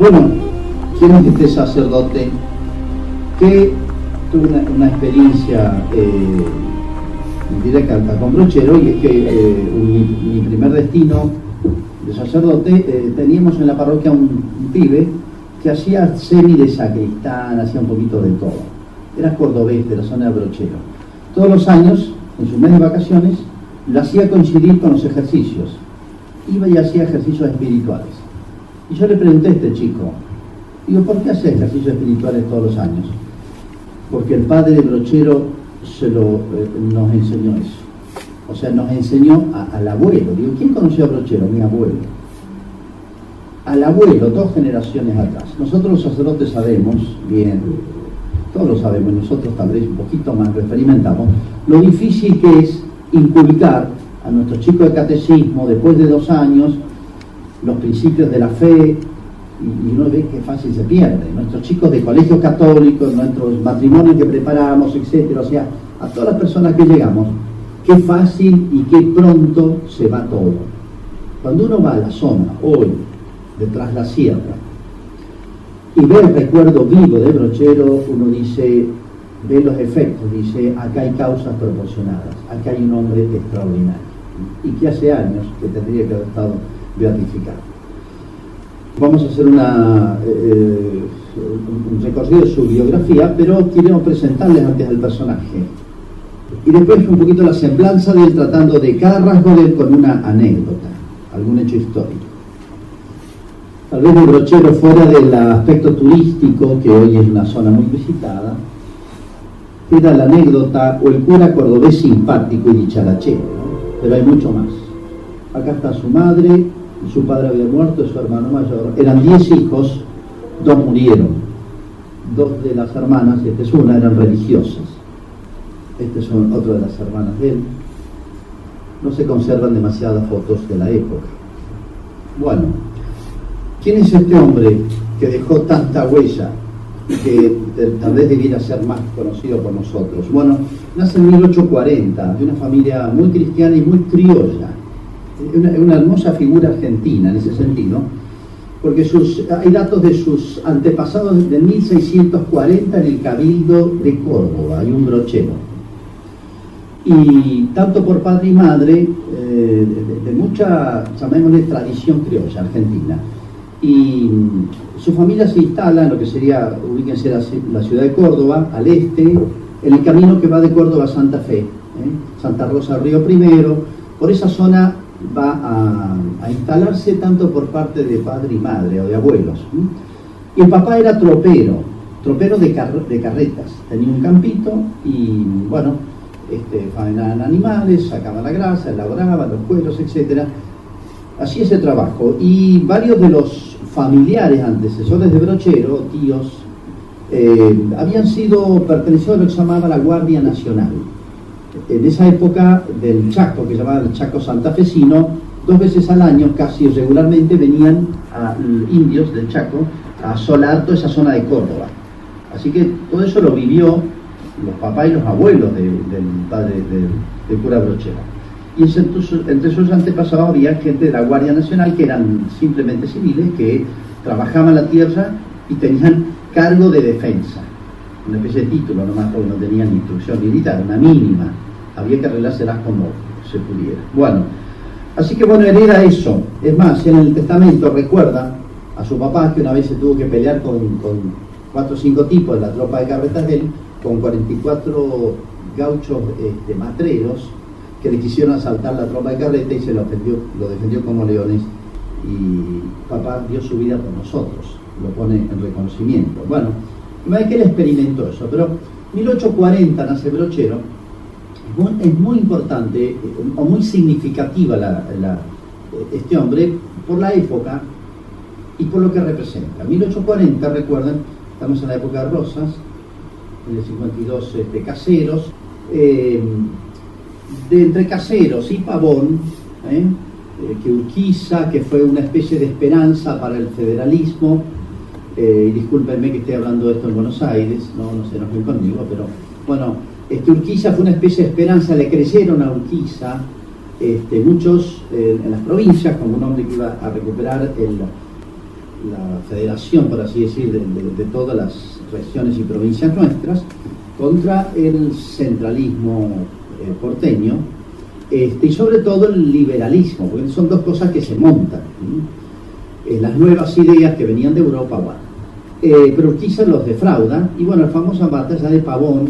Bueno, quiero que este sacerdote que tuvo una experiencia directa con brochero, y es que mi primer destino de sacerdote, teníamos en la parroquia un pibe que hacía semi de sacristán, hacía un poquito de todo. Era cordobés, de la zona de Brochero. Todos los años, en su mes de vacaciones, lo hacía coincidir con los ejercicios. Iba y hacía ejercicios espirituales. Y yo le pregunté a este chico, digo, ¿por qué hace ejercicios espirituales todos los años? Porque el padre Brochero nos enseñó eso. O sea, nos enseñó al abuelo. Digo, ¿quién conoció a Brochero? Mi abuelo. Al abuelo, 2 generaciones atrás. Nosotros los sacerdotes sabemos bien, todos lo sabemos, nosotros tal vez un poquito más lo experimentamos, lo difícil que es inculcar a nuestros chicos de catecismo, después de 2 años, los principios de la fe, y uno ve que fácil se pierde. Nuestros chicos de colegios católicos, nuestros matrimonios que preparamos, etcétera, o sea, a todas las personas que llegamos, qué fácil y qué pronto se va todo. Cuando uno va a la zona, hoy, detrás de la sierra, y ve el recuerdo vivo de Brochero, uno dice, ve los efectos, dice, acá hay causas proporcionadas, acá hay un hombre extraordinario, y que hace años que tendría que haber estado beatificado. Vamos a hacer un recorrido de su biografía, pero queremos presentarles antes al personaje. Y después un poquito la semblanza de él, tratando de cada rasgo de él con una anécdota, algún hecho histórico. Tal vez de Brochero, fuera del aspecto turístico, que hoy es una zona muy visitada, queda la anécdota o el cura cordobés simpático y dicharachero, ¿no? Pero hay mucho más. Acá está su madre, su padre había muerto, su hermano mayor. Eran 10 hijos, 2 murieron. 2 de las hermanas, y esta es una, eran religiosas. Esta es otra de las hermanas de él. No se conservan demasiadas fotos de la época. Bueno, ¿quién es este hombre que dejó tanta huella y que tal vez debiera ser más conocido por nosotros? Bueno, nace en 1840, de una familia muy cristiana y muy criolla. Una hermosa figura argentina en ese sentido, porque hay datos de sus antepasados de 1640 en el Cabildo de Córdoba, hay un brochero. Y tanto por padre y madre, de mucha, llamémosle, tradición criolla argentina. Y su familia se instala en lo que sería, ubíquense, la ciudad de Córdoba, al este, en el camino que va de Córdoba a Santa Fe, Santa Rosa Río Primero. Por esa zona va a instalarse tanto por parte de padre y madre, o de abuelos. Y el papá era tropero de carretas, tenía un campito y, bueno, faenaban animales, sacaban la grasa, elaboraban los cueros, etc. Hacía ese trabajo, y varios de los familiares antecesores de Brochero, tíos, habían sido pertenecidos a lo que se llamaba la Guardia Nacional. En esa época del Chaco, que llamaban el Chaco santafesino, 2 veces al año, casi regularmente, venían indios del Chaco a asolar toda esa zona de Córdoba. Así que todo eso lo vivió los papás y los abuelos del padre del cura Brochero. Y entre sus antepasados había gente de la Guardia Nacional que eran simplemente civiles, que trabajaban la tierra y tenían cargo de defensa. Una especie de título nomás, porque no tenían instrucción militar, una mínima. Había que arreglárselas como se pudiera. Bueno, así que bueno, hereda eso. Es más, en el testamento recuerda a su papá que una vez se tuvo que pelear con 4 o 5 tipos de la tropa de carretas de él, con 44 gauchos matreros, que le quisieron asaltar la tropa de carreta y lo defendió como leones, y papá dio su vida por nosotros, lo pone en reconocimiento. Bueno, una vez que él experimentó eso, pero 1840 nace Brochero. Es muy importante o muy significativa este hombre por la época y por lo que representa. 1840, recuerden, estamos en la época de Rosas, en el 52 Caseros, de entre Caseros y Pavón, que Urquiza, que fue una especie de esperanza para el federalismo, y discúlpenme que esté hablando de esto en Buenos Aires, no se enojen conmigo, pero bueno, Urquiza fue una especie de esperanza, le creyeron a Urquiza muchos en las provincias, como un hombre que iba a recuperar la federación, por así decir, de todas las regiones y provincias nuestras, contra el centralismo porteño, y sobre todo el liberalismo, porque son dos cosas que se montan. Las nuevas ideas que venían de Europa, bueno, pero Urquiza los defrauda, y bueno, la famosa batalla de Pavón,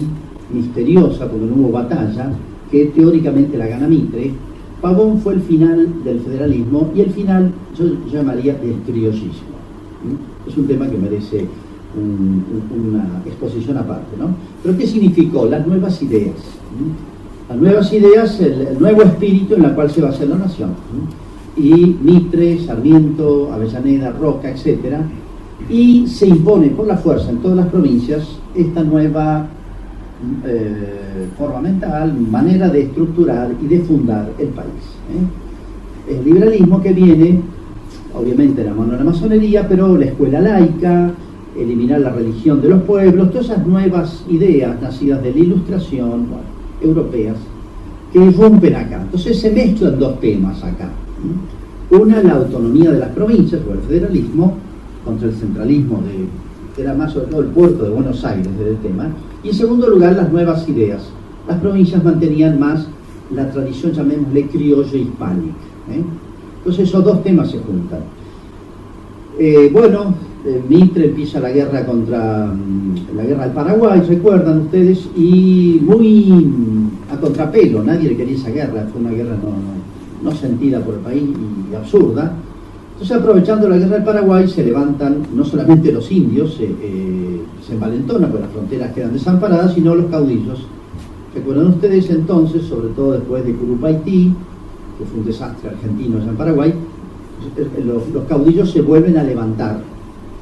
misteriosa porque no hubo batalla, que teóricamente la gana Mitre. Pavón fue el final del federalismo y el final yo llamaría del criollismo. Es un tema que merece una exposición aparte, ¿no? Pero ¿qué significó? Las nuevas ideas. Las nuevas ideas, el nuevo espíritu en el cual se va a hacer la nación. Y Mitre, Sarmiento, Avellaneda, Roca, etc. Y se impone por la fuerza en todas las provincias esta nueva forma mental, manera de estructurar y de fundar el país. El liberalismo que viene, obviamente, de la mano de la masonería, pero la escuela laica, eliminar la religión de los pueblos, todas esas nuevas ideas nacidas de la ilustración, bueno, europeas, que irrumpen acá. Entonces se mezclan dos temas acá. Una, la autonomía de las provincias, o el federalismo, contra el centralismo que era más sobre todo el puerto de Buenos Aires del tema. Y en segundo lugar, las nuevas ideas. Las provincias mantenían más la tradición, llamémosle, criolla hispánica. Entonces esos dos temas se juntan. Mitre empieza la guerra la guerra del Paraguay, recuerdan ustedes, y muy a contrapelo, nadie le quería esa guerra, fue una guerra no sentida por el país y absurda. Entonces, aprovechando la guerra del Paraguay, se levantan no solamente los indios, se envalentonan porque las fronteras quedan desamparadas, sino los caudillos. Recuerdan ustedes entonces, sobre todo después de Curupaití, que fue un desastre argentino allá en Paraguay, los caudillos se vuelven a levantar.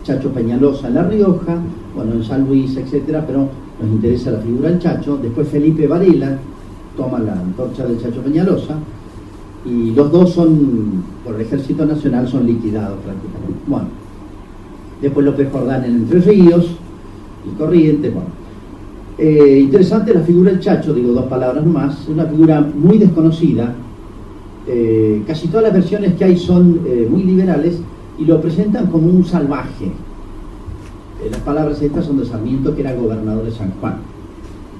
Chacho Peñalosa en La Rioja, bueno, en San Luis, etcétera, pero nos interesa la figura del Chacho. Después Felipe Varela toma la antorcha del Chacho Peñalosa, y los dos son, por el Ejército Nacional, son liquidados prácticamente. Bueno, después López Jordán en Entre Ríos y Corrientes. Bueno, interesante la figura del Chacho, digo dos palabras nomás, es una figura muy desconocida. Casi todas las versiones que hay son muy liberales y lo presentan como un salvaje. Las palabras estas son de Sarmiento, que era gobernador de San Juan,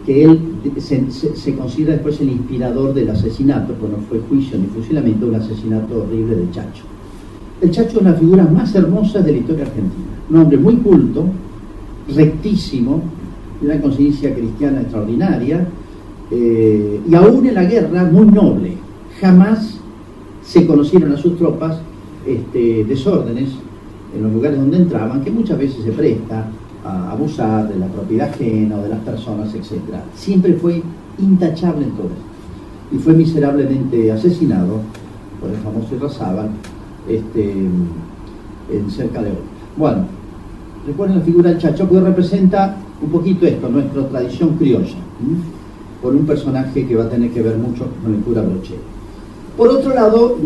que él se considera después el inspirador del asesinato, pues no fue juicio ni fusilamiento, un asesinato horrible del Chacho. El Chacho es la figura más hermosa de la historia argentina, un hombre muy culto, rectísimo, de una conciencia cristiana extraordinaria, y aún en la guerra muy noble. Jamás se conocieron a sus tropas desórdenes en los lugares donde entraban, que muchas veces se presta a abusar de la propiedad ajena o de las personas, etc. Siempre fue intachable en todo esto. Y fue miserablemente asesinado por el famoso Irrazábal en cerca de hoy. Bueno, recuerden la figura del Chacho, que representa un poquito esto, nuestra tradición criolla, con un personaje que va a tener que ver mucho con el cura Brochero. Por otro lado,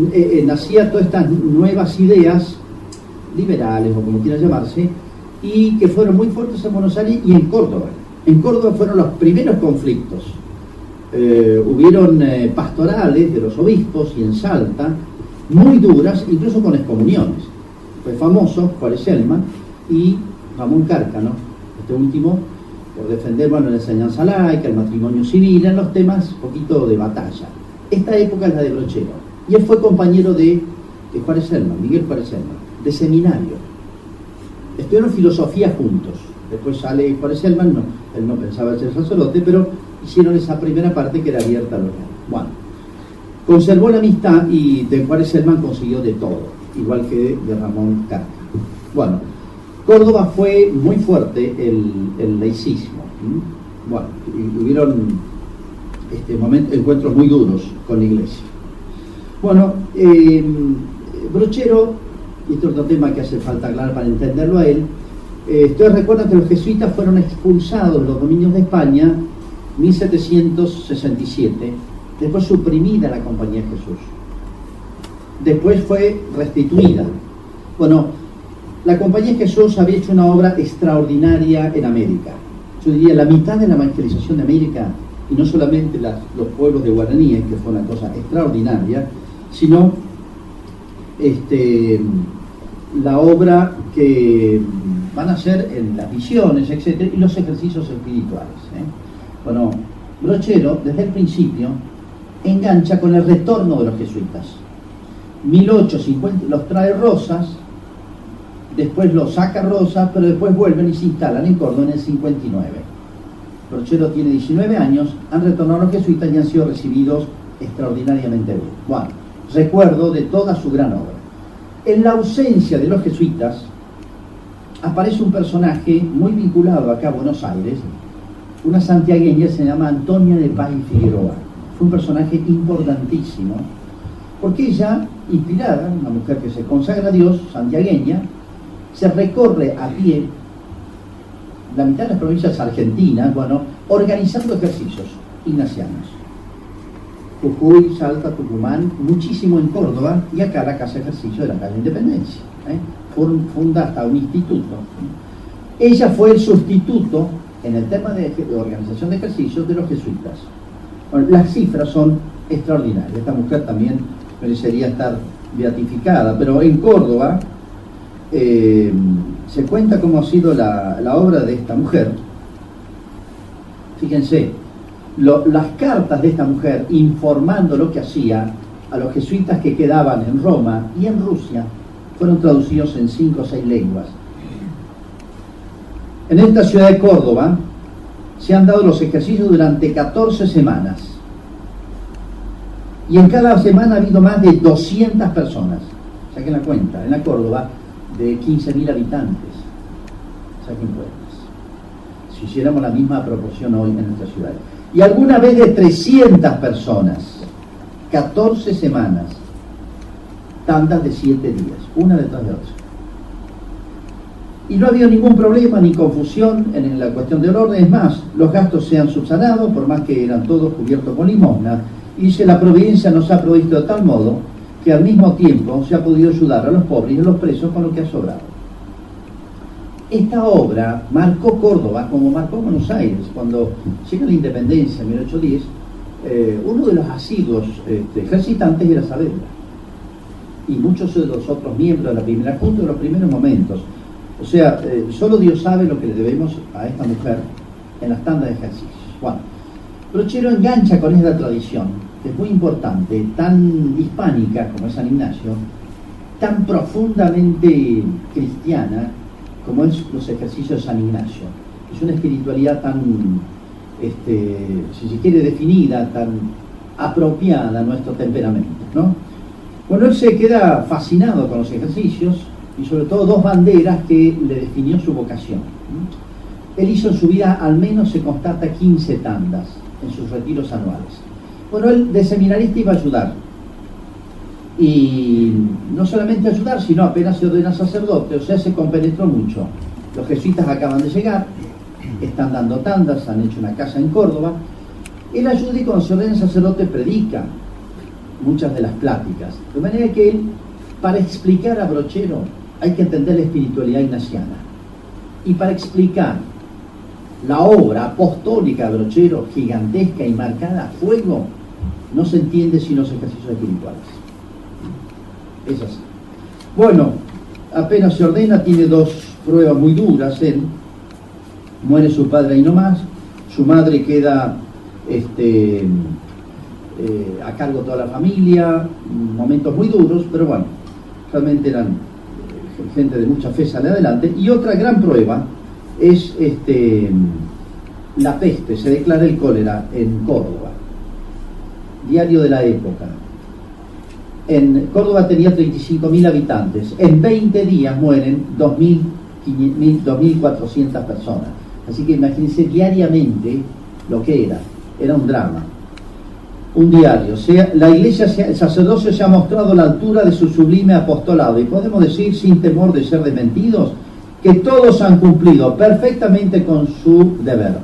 nacían todas estas nuevas ideas liberales, o como quiera llamarse, y que fueron muy fuertes en Buenos Aires y en Córdoba. En Córdoba fueron los primeros conflictos. Hubieron pastorales de los obispos, y en Salta, muy duras, incluso con excomuniones. Fue famoso Juárez Selman y Ramón Cárcano, este último, por defender, bueno, la enseñanza laica, el matrimonio civil, en los temas un poquito de batalla. Esta época es la de Brochero, y él fue compañero de Juárez Selman, Miguel Juárez Selman, de seminario. Estudiaron filosofía juntos. Después sale Juárez Selman, él no pensaba ser sacerdote, pero hicieron esa primera parte que era abierta a los demás. Bueno, conservó la amistad, y de Juárez Selman consiguió de todo, igual que de Ramón Cárcano. Bueno, Córdoba fue muy fuerte el laicismo. Bueno, y hubieron encuentros muy duros con la iglesia. Bueno, Brochero, y este es otro tema que hace falta aclarar para entenderlo a él. Ustedes recuerdan que los jesuitas fueron expulsados de los dominios de España en 1767, después suprimida la Compañía de Jesús, después fue restituida. Bueno, la Compañía de Jesús había hecho una obra extraordinaria en América. Yo diría la mitad de la evangelización de América, y no solamente los pueblos de guaraníes, que fue una cosa extraordinaria, sino la obra que van a hacer en las visiones, etcétera, y los ejercicios espirituales. Bueno, Brochero, desde el principio, engancha con el retorno de los jesuitas. 1850 los trae Rosas, después los saca Rosas, pero después vuelven y se instalan en Córdoba en el 59. Brochero tiene 19 años, han retornado los jesuitas y han sido recibidos extraordinariamente bien. Bueno, recuerdo de toda su gran obra. En la ausencia de los jesuitas, aparece un personaje muy vinculado acá a Buenos Aires, una santiagueña, se llama Antonia de Paz y Figueroa. Fue un personaje importantísimo, porque ella, inspirada, una mujer que se consagra a Dios, santiagueña, se recorre a pie la mitad de las provincias argentinas, bueno, organizando ejercicios ignacianos. Jujuy, Salta, Tucumán, muchísimo en Córdoba, y acá la Casa de Ejercicio de la calle Independencia. Funda hasta un instituto. Ella fue el sustituto en el tema de organización de ejercicios de los jesuitas. Bueno, las cifras son extraordinarias. Esta mujer también merecería estar beatificada, pero en Córdoba se cuenta cómo ha sido la obra de esta mujer. Fíjense, las cartas de esta mujer informando lo que hacía a los jesuitas que quedaban en Roma y en Rusia fueron traducidos en 5 o 6 lenguas. En esta ciudad de Córdoba se han dado los ejercicios durante 14 semanas. Y en cada semana ha habido más de 200 personas. Saquen la cuenta, en la Córdoba, de 15.000 habitantes. Saquen cuentas. Si hiciéramos la misma proporción hoy en nuestra ciudad. Y alguna vez de 300 personas. 14 semanas. Tandas de 7 días, una detrás de otra. Y no ha habido ningún problema ni confusión en la cuestión del orden. Es más, los gastos se han subsanado, por más que eran todos cubiertos con limosna. Y dice, la providencia nos ha provisto de tal modo que al mismo tiempo se ha podido ayudar a los pobres y a los presos con lo que ha sobrado. Esta obra marcó Córdoba como marcó Buenos Aires. Cuando llega la independencia en 1810, uno de los asiduos ejercitantes era Saavedra. Y muchos de los otros miembros de la primera junta de los primeros momentos. O sea, solo Dios sabe lo que le debemos a esta mujer en las tandas de ejercicios. Bueno, Brochero engancha con esta tradición, que es muy importante, tan hispánica como es San Ignacio, tan profundamente cristiana como es los ejercicios de San Ignacio. Es una espiritualidad tan, si se quiere, definida, tan apropiada a nuestro temperamento, ¿no? Bueno, él se queda fascinado con los ejercicios y sobre todo 2 banderas que le definió su vocación. Él hizo en su vida, al menos se constata, 15 tandas en sus retiros anuales. Bueno, él de seminarista iba a ayudar. Y no solamente ayudar, sino apenas se ordena sacerdote, o sea, se compenetró mucho. Los jesuitas acaban de llegar, están dando tandas, han hecho una casa en Córdoba. Él ayuda y cuando se ordena sacerdote predica muchas de las pláticas. De manera que él, para explicar a Brochero, hay que entender la espiritualidad ignaciana. Y para explicar la obra apostólica de Brochero, gigantesca y marcada a fuego, no se entiende sin los ejercicios espirituales. Es así. Bueno, apenas se ordena, tiene 2 pruebas muy duras. Él muere su padre ahí nomás, su madre queda a cargo de toda la familia, momentos muy duros, pero bueno, realmente eran gente de mucha fe, sale adelante. Y otra gran prueba es la peste, se declara el cólera en Córdoba, diario de la época. En Córdoba tenía 35.000 habitantes, en 20 días mueren 2.400 personas, así que imagínense diariamente lo que era un drama. Un diario, la iglesia, el sacerdocio se ha mostrado a la altura de su sublime apostolado y podemos decir sin temor de ser desmentidos que todos han cumplido perfectamente con su deber.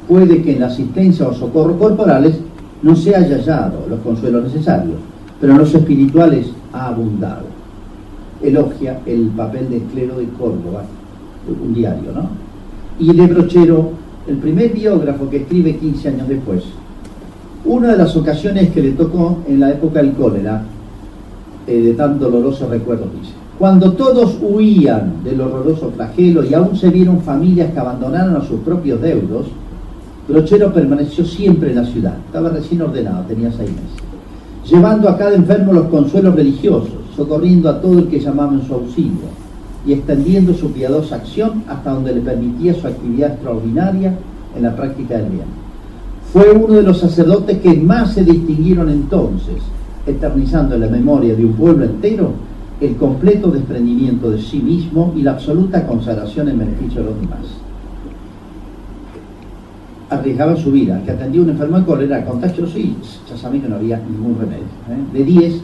Puede que en la asistencia o socorro corporales no se haya hallado los consuelos necesarios, pero en los espirituales ha abundado. Elogia el papel del clero de Córdoba, un diario, ¿no? Y de Brochero, el primer biógrafo que escribe 15 años después. Una de las ocasiones que le tocó en la época del cólera, de tan dolorosos recuerdos, dice: Cuando todos huían del horroroso flagelo y aún se vieron familias que abandonaron a sus propios deudos, Brochero permaneció siempre en la ciudad. Estaba recién ordenado, tenía 6 meses. Llevando a cada enfermo los consuelos religiosos, socorriendo a todo el que llamaba en su auxilio y extendiendo su piadosa acción hasta donde le permitía su actividad extraordinaria en la práctica del bien. Fue uno de los sacerdotes que más se distinguieron entonces, eternizando en la memoria de un pueblo entero el completo desprendimiento de sí mismo y la absoluta consagración en beneficio de los demás. Arriesgaba su vida, que atendía a un enfermo de cólera contagioso y ya saben que no había ningún remedio. De 10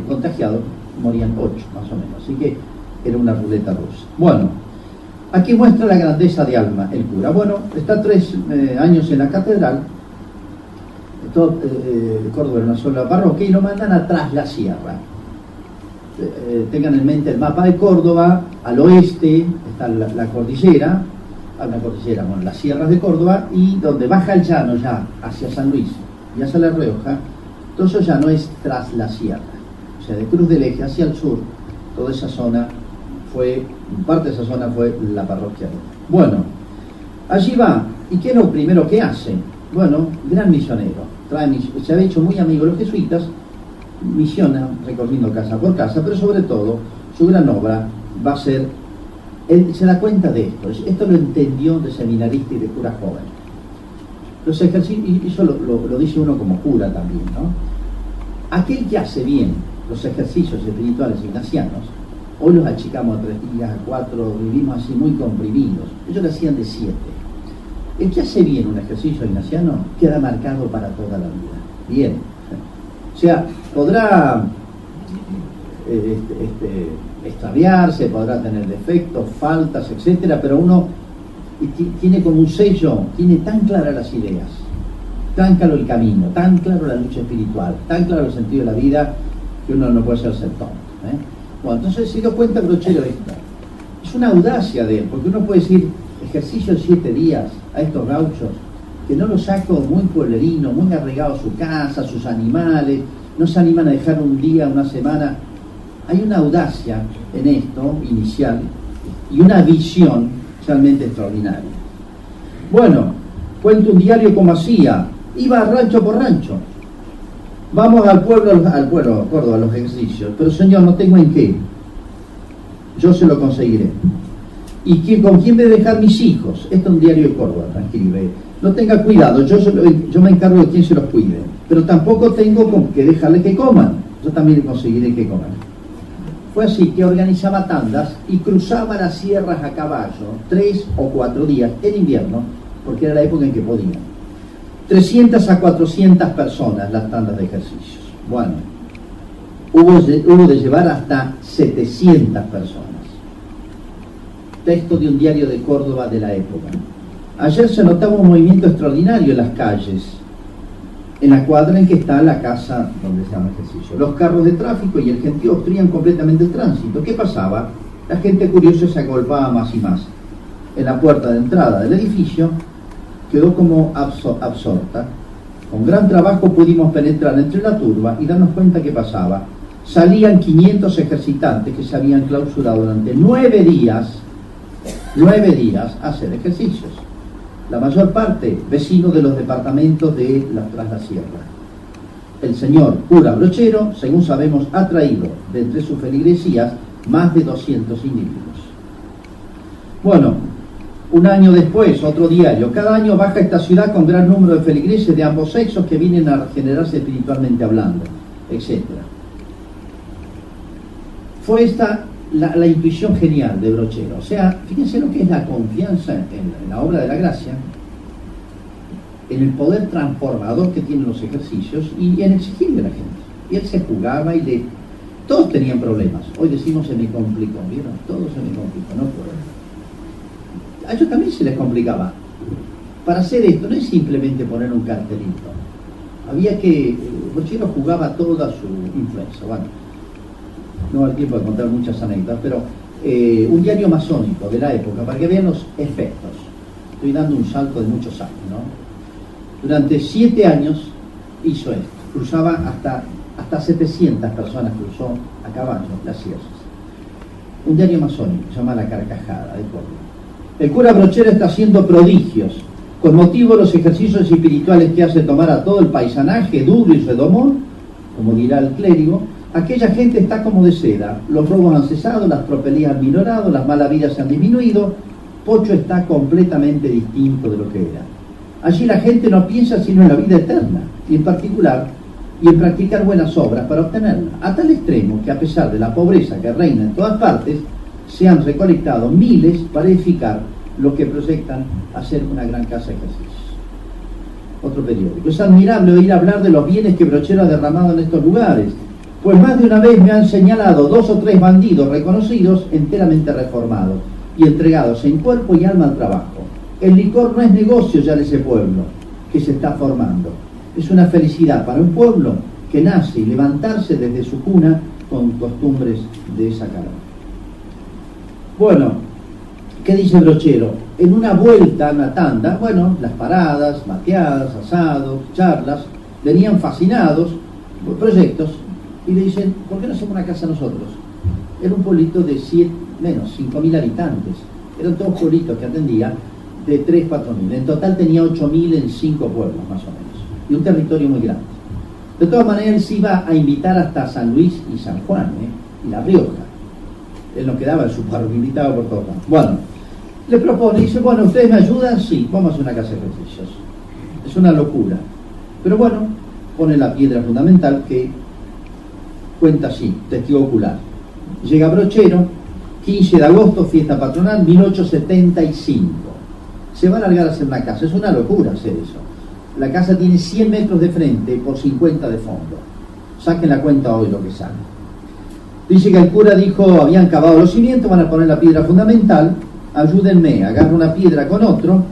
contagiados morían 8 más o menos, así que era una ruleta rusa. Bueno, aquí muestra la grandeza de alma el cura. Bueno, está 3 años en la catedral, Córdoba era una sola parroquia, y lo mandan atrás la sierra. Tengan en mente el mapa de Córdoba. Al oeste está la cordillera, bueno, las sierras de Córdoba, y donde baja el llano ya hacia San Luis y hacia La Rioja, todo eso ya no es tras la sierra. O sea, de Cruz del Eje hacia el sur, toda esa zona parte de esa zona fue la parroquia. Bueno, allí va, ¿y qué es lo primero que hace? Bueno, gran misionero, se había hecho muy amigo de los jesuitas, misiona recorriendo casa por casa, pero sobre todo su gran obra va a ser, él se da cuenta de esto lo entendió de seminarista y de cura joven. Los ejercicios, y eso lo dice uno como cura también, ¿no? Aquel que hace bien los ejercicios espirituales ignacianos, hoy los achicamos a 3 días, a 4, vivimos así muy comprimidos, ellos lo hacían de 7. El que hace bien un ejercicio ignaciano queda marcado para toda la vida. Bien. O sea, podrá extraviarse, podrá tener defectos, faltas, etcétera, pero uno tiene como un sello, tiene tan claras las ideas, tan claro el camino, tan claro la lucha espiritual, tan claro el sentido de la vida, que uno no puede ser tonto. Bueno, entonces se dio cuenta Brochero de esto. Es una audacia de él, porque uno puede decir, ejercicio de 7 días a estos gauchos, que no los saco muy pueblerinos, muy arraigados a su casa, a sus animales, no se animan a dejar un día, una semana. Hay una audacia en esto inicial y una visión realmente extraordinaria. Bueno, cuento un diario como hacía, iba rancho por rancho. Vamos al pueblo, Córdoba, a los ejercicios, pero señor, no tengo en qué. Yo se lo conseguiré. ¿Y con quién voy a dejar mis hijos? Esto es un diario de Córdoba, escribe. No tenga cuidado, yo me encargo de quien se los cuide. Pero tampoco tengo que dejarle que coman. Yo también conseguiré que coman. Fue así que organizaba tandas y cruzaba las sierras a caballo 3 o 4 días en invierno, porque era la época en que podían. 300 a 400 personas las tandas de ejercicios. Bueno, hubo de llevar hasta 700 personas. Texto de un diario de Córdoba de la época. Ayer se notaba un movimiento extraordinario en las calles, en la cuadra en que está la casa donde se llama ejercicio. Los carros de tráfico y el gentío obstruían completamente el tránsito. ¿Qué pasaba? La gente curiosa se agolpaba más y más. En la puerta de entrada del edificio quedó como absorta. Con gran trabajo pudimos penetrar entre la turba y darnos cuenta que pasaba. Salían 500 ejercitantes que se habían clausurado durante 9 días a hacer ejercicios. La mayor parte vecinos de los departamentos de tras la sierra. El señor cura Brochero, según sabemos, ha traído de entre sus feligresías más de 200 individuos. Bueno, un año después, otro diario. Cada año baja esta ciudad con gran número de feligreses de ambos sexos que vienen a regenerarse espiritualmente hablando, etc. Fue esta la intuición genial de Brochero. O sea, fíjense lo que es la confianza en la obra de la gracia, en el poder transformador que tienen los ejercicios y en exigirle a la gente. Y él se jugaba y todos tenían problemas. Hoy decimos se me complicó, ¿vieron? Todo se me complicó, no puedo. A ellos también se les complicaba. Para hacer esto no es simplemente poner un cartelito. Había que... Brochero jugaba toda su influencia. Bueno, no hay tiempo de contar muchas anécdotas, pero un diario masónico de la época, para que vean los efectos. Estoy dando un salto de muchos años, ¿no? Durante 7 años hizo esto. Cruzaba hasta 700 personas cruzó a caballo las sierras. un diario masónico, se llama La Carcajada de Córdoba. El cura Brochero está haciendo prodigios, con motivo de los ejercicios espirituales que hace tomar a todo el paisanaje duro y redomón, como dirá el clérigo. Aquella gente está como de seda, los robos han cesado, las tropelías han minorado, las malas vidas se han disminuido, Pocho está completamente distinto de lo que era. Allí la gente no piensa sino en la vida eterna, y en particular, y en practicar buenas obras para obtenerla, a tal extremo que a pesar de la pobreza que reina en todas partes, se han recolectado miles para edificar lo que proyectan hacer una gran casa de ejercicios. Otro periódico. Es admirable oír hablar de los bienes que Brochero ha derramado en estos lugares, pues más de una vez me han señalado 2 o 3 bandidos reconocidos enteramente reformados y entregados en cuerpo y alma al trabajo. El licor no es negocio ya en ese pueblo que se está formando. Es una felicidad para un pueblo que nace y levantarse desde su cuna con costumbres de esa calor. Bueno, ¿qué dice Brochero? En una vuelta, una tanda, bueno, las paradas, mateadas, asados, charlas, venían fascinados por proyectos y le dicen, ¿por qué no hacemos una casa nosotros? Era un pueblito de 5.000 habitantes. Eran todos pueblitos que atendía de 3, 4.000. En total tenía 8.000 en 5 pueblos, más o menos. Y un territorio muy grande. De todas maneras, él se iba a invitar hasta San Luis y San Juan, y La Rioja. Él no quedaba en su parroquia, invitaba por todos lados. Bueno, le propone, dice, bueno, ¿ustedes me ayudan? Sí, vamos a hacer una casa de ejercicios. Es una locura. Pero bueno, pone la piedra fundamental que cuenta así, testigo ocular. Llega Brochero, 15 de agosto, fiesta patronal, 1875. Se va a largar a hacer una casa. Es una locura hacer eso. La casa tiene 100 metros de frente por 50 de fondo. Saquen la cuenta hoy lo que sale. Dice que el cura dijo, habían cavado los cimientos, van a poner la piedra fundamental, ayúdenme, agarra una piedra con otro,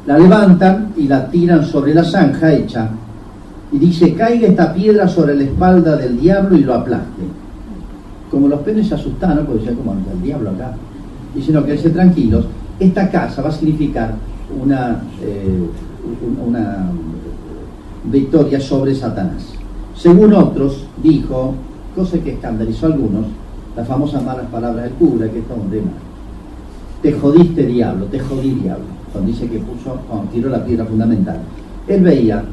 la levantan y la tiran sobre la zanja hecha. Y dice, caiga esta piedra sobre la espalda del diablo y lo aplaste. Como los penes se asustaron, porque decían, ¿cómo anda el diablo acá? Dice, no, quédense tranquilos, esta casa va a significar una victoria sobre Satanás. Según otros, dijo, cosa que escandalizó a algunos, las famosas malas palabras del cura, que es todo un tema. Te jodiste, diablo, te jodí, diablo. Cuando dice que cuando tiró la piedra fundamental. Él veía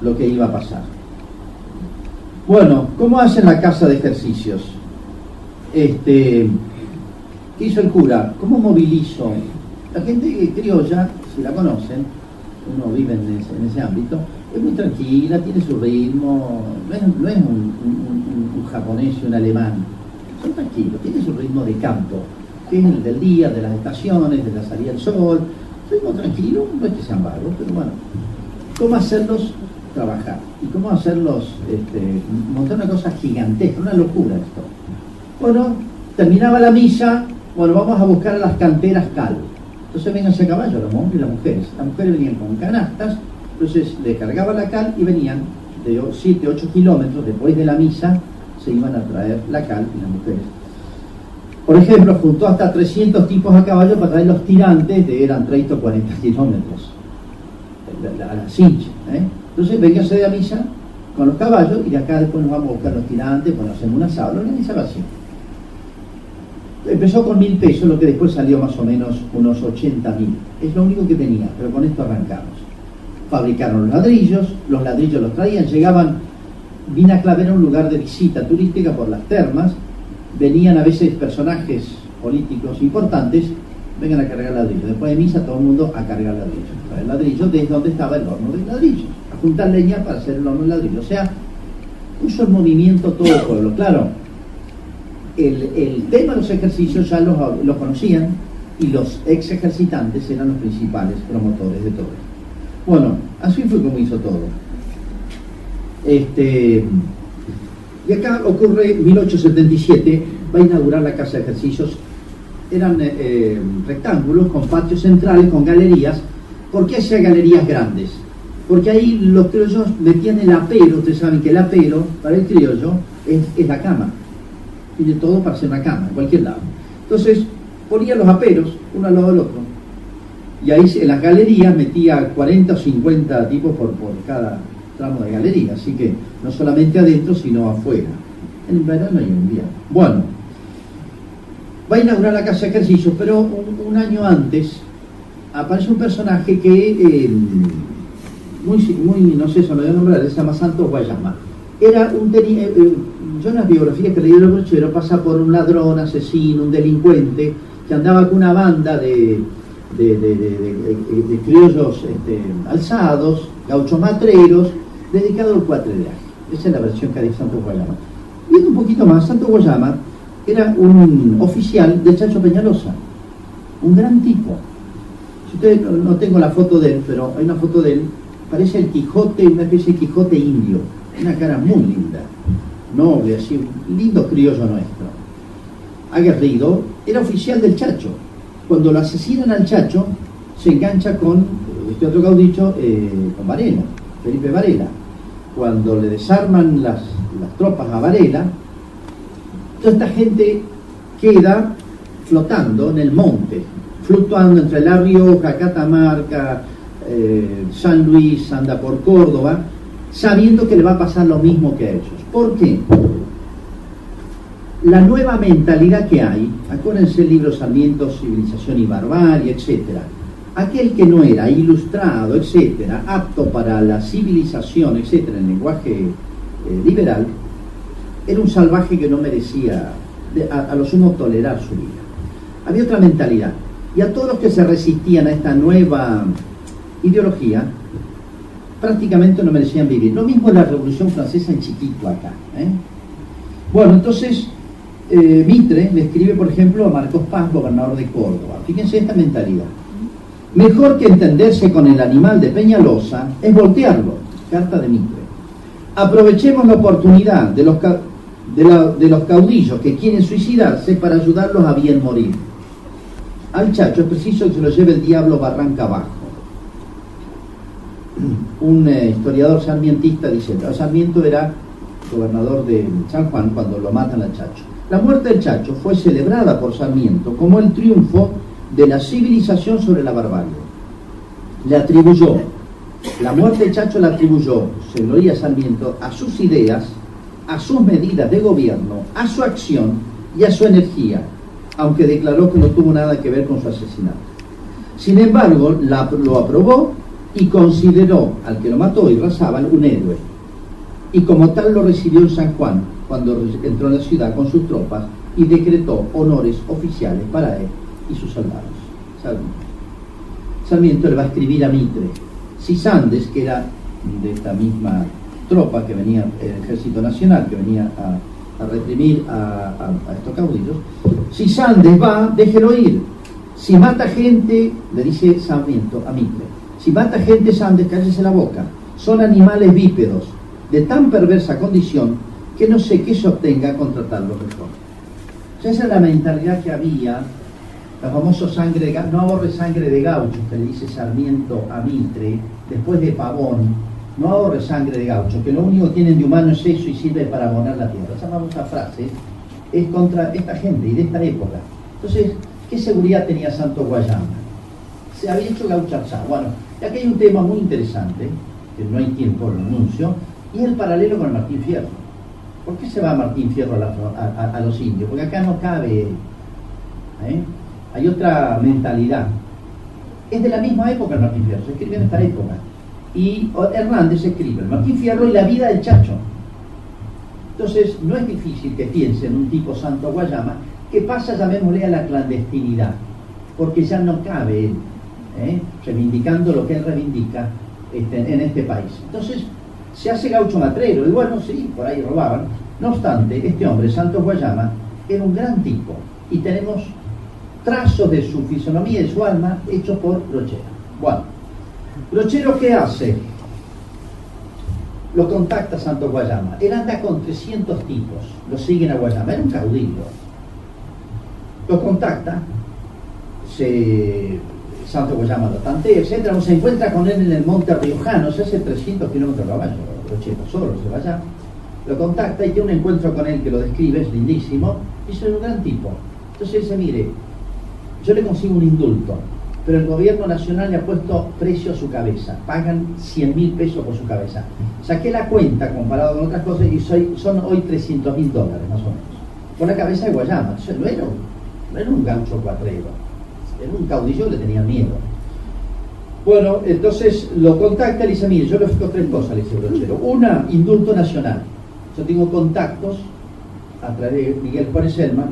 lo que iba a pasar. Bueno, ¿cómo hacen la casa de ejercicios? ¿Qué hizo el cura? ¿Cómo movilizó? La gente criolla, si la conocen, uno vive en ese ámbito, es muy tranquila, tiene su ritmo, no es un japonés y un alemán, son tranquilos, tiene su ritmo de campo, que es el del día, de las estaciones, de la salida del sol, ritmo tranquilo, no es que sean vagos, pero bueno, ¿cómo hacerlos trabajar? Y cómo hacerlos montar una cosa gigantesca, una locura esto. Bueno, terminaba la misa, bueno, vamos a buscar a las canteras cal. Entonces vénganse a caballo, los hombres y las mujeres. Las mujeres venían con canastas, entonces le cargaba la cal y venían de 7, 8 kilómetros después de la misa, se iban a traer la cal y las mujeres. Por ejemplo, juntó hasta 300 tipos a caballo para traer los tirantes, eran 30 o 40 kilómetros a la cincha. Entonces vénganse de la misa con los caballos y de acá después nos vamos a buscar los tirantes, bueno, hacemos una sala, lo organizaba así. Empezó con 1.000 pesos, lo que después salió más o menos unos 80.000. Es lo único que tenía, pero con esto arrancamos. Fabricaron los ladrillos los traían, llegaban. Vinaclave era un lugar de visita turística por las termas, venían a veces personajes políticos importantes, vengan a cargar ladrillos. Después de misa todo el mundo a cargar ladrillos. El ladrillo desde donde estaba el horno de ladrillo, a juntar leña para hacer el horno de ladrillo. O sea, puso en movimiento todo el pueblo. Claro, el tema de los ejercicios ya los conocían y los ex ejercitantes eran los principales promotores de todo. Bueno, así fue como hizo todo. Y acá ocurre 1877, va a inaugurar la casa de ejercicios. Eran rectángulos con patios centrales, con galerías. ¿Por qué hacía galerías grandes? Porque ahí los criollos metían el apero. Ustedes saben que el apero para el criollo es la cama. Tiene todo para hacer una cama, en cualquier lado. Entonces ponía los aperos uno al lado del otro. Y ahí en las galerías metía 40 o 50 tipos por cada tramo de galería. Así que no solamente adentro, sino afuera. En verano y en invierno. Bueno, va a inaugurar la casa de ejercicios, pero un año antes aparece un personaje que, muy, no sé, se lo voy a nombrar, se llama Santos Guayama. Era yo en las biografías que leí de los brocheros pasa por un ladrón, asesino, un delincuente, que andaba con una banda de criollos alzados, gauchos matreros, dedicado al cuatrellaje. Esa es la versión que hay de Santos Guayama. Viendo un poquito más, Santos Guayama era un oficial del Chacho Peñalosa, un gran tipo. Si ustedes, no tengo la foto de él, pero hay una foto de él, parece el Quijote, una especie de Quijote indio, una cara muy linda, noble, así, un lindo criollo nuestro, aguerrido, era oficial del Chacho. Cuando lo asesinan al Chacho, se engancha con este otro caudillo, con Varela, Felipe Varela. Cuando le desarman las tropas a Varela, toda esta gente queda flotando en el monte, fluctuando entre La Rioja, Catamarca, San Luis, anda por Córdoba, sabiendo que le va a pasar lo mismo que a ellos. ¿Por qué? La nueva mentalidad que hay, acuérdense el libro Sarmiento, Civilización y Barbarie, etcétera. Aquel que no era ilustrado, etcétera, apto para la civilización, etcétera, en lenguaje liberal, era un salvaje que no merecía, a lo sumo, tolerar su vida. Había otra mentalidad. Y a todos los que se resistían a esta nueva ideología, prácticamente no merecían vivir. Lo mismo en la Revolución Francesa en chiquito acá. Bueno, entonces, Mitre le escribe, por ejemplo, a Marcos Paz, gobernador de Córdoba. Fíjense esta mentalidad. Mejor que entenderse con el animal de Peñalosa es voltearlo. Carta de Mitre. Aprovechemos la oportunidad de los caudillos que quieren suicidarse para ayudarlos a bien morir. Al Chacho es preciso que se lo lleve el diablo barranca abajo. Un historiador sarmientista dice, Sarmiento era gobernador de San Juan cuando lo matan al Chacho. La muerte del Chacho fue celebrada por Sarmiento como el triunfo de la civilización sobre la barbarie. La muerte del Chacho la atribuyó, se lo oía Sarmiento, a sus ideas, a sus medidas de gobierno, a su acción y a su energía, aunque declaró que no tuvo nada que ver con su asesinato. Sin embargo, lo aprobó y consideró al que lo mató, Irrazábal, un héroe. Y como tal lo recibió en San Juan, cuando entró en la ciudad con sus tropas y decretó honores oficiales para él y sus soldados. Sarmiento le va a escribir a Mitre. Cisandes, que era de esta misma tropa que venía, el Ejército Nacional, que venía a reprimir a estos caudillos, si Sandes va, déjelo ir. Si mata gente, le dice Sarmiento a Mitre, si mata gente, Sandes, cállese la boca. Son animales bípedos, de tan perversa condición, que no sé qué se obtenga con tratarlos mejor. O sea, esa es la mentalidad que había, la famosa no ahorre sangre de gauchos, que le dice Sarmiento a Mitre, después de Pavón, no ahorre sangre de gaucho, que lo único que tienen de humano es eso y sirve para abonar la tierra. Esa famosa frase es contra esta gente y de esta época. Entonces, ¿qué seguridad tenía Santos Guayama? Se había hecho gaucho alzado. Bueno, y aquí hay un tema muy interesante, que no hay tiempo, lo anuncio, y es el paralelo con el Martín Fierro. ¿Por qué se va Martín Fierro a los indios? Porque acá no cabe, hay otra mentalidad. Es de la misma época el Martín Fierro, se escribe en esta época. Y Hernández escribe el Martín Fierro y la vida del Chacho. Entonces no es difícil que piense en un tipo Santos Guayama que pasa, llamémosle, a la clandestinidad, porque ya no cabe él, reivindicando lo que él reivindica en este país. Entonces se hace gaucho matrero, y bueno, sí, por ahí robaban. No obstante, este hombre, Santos Guayama, era un gran tipo, y tenemos trazos de su fisonomía y de su alma hechos por Brochero. Bueno, Brochero, ¿qué hace? Lo contacta Santos Guayama. Él anda con 300 tipos, lo siguen a Guayama, era un caudillo. Lo contacta, Santos Guayama lo tantea, etc. Se encuentra con él en el monte riojano, se hace 300 kilómetros a caballo, Brochero solo se va allá. Lo contacta y tiene un encuentro con él que lo describe, es lindísimo, y es un gran tipo. Entonces él dice, mire, yo le consigo un indulto, pero el gobierno nacional le ha puesto precio a su cabeza, pagan 100.000 pesos por su cabeza. Saqué la cuenta comparado con otras cosas y son hoy $300.000 más o menos, por la cabeza de Guayama. Entonces, bueno, no era un gaucho cuatrero, era un caudillo, le tenía miedo. Bueno, entonces lo contacta y le dice, mire, yo le ofrezco 3 cosas, le dice Brochero. Una, indulto nacional. Yo tengo contactos a través de Miguel Juárez Selman.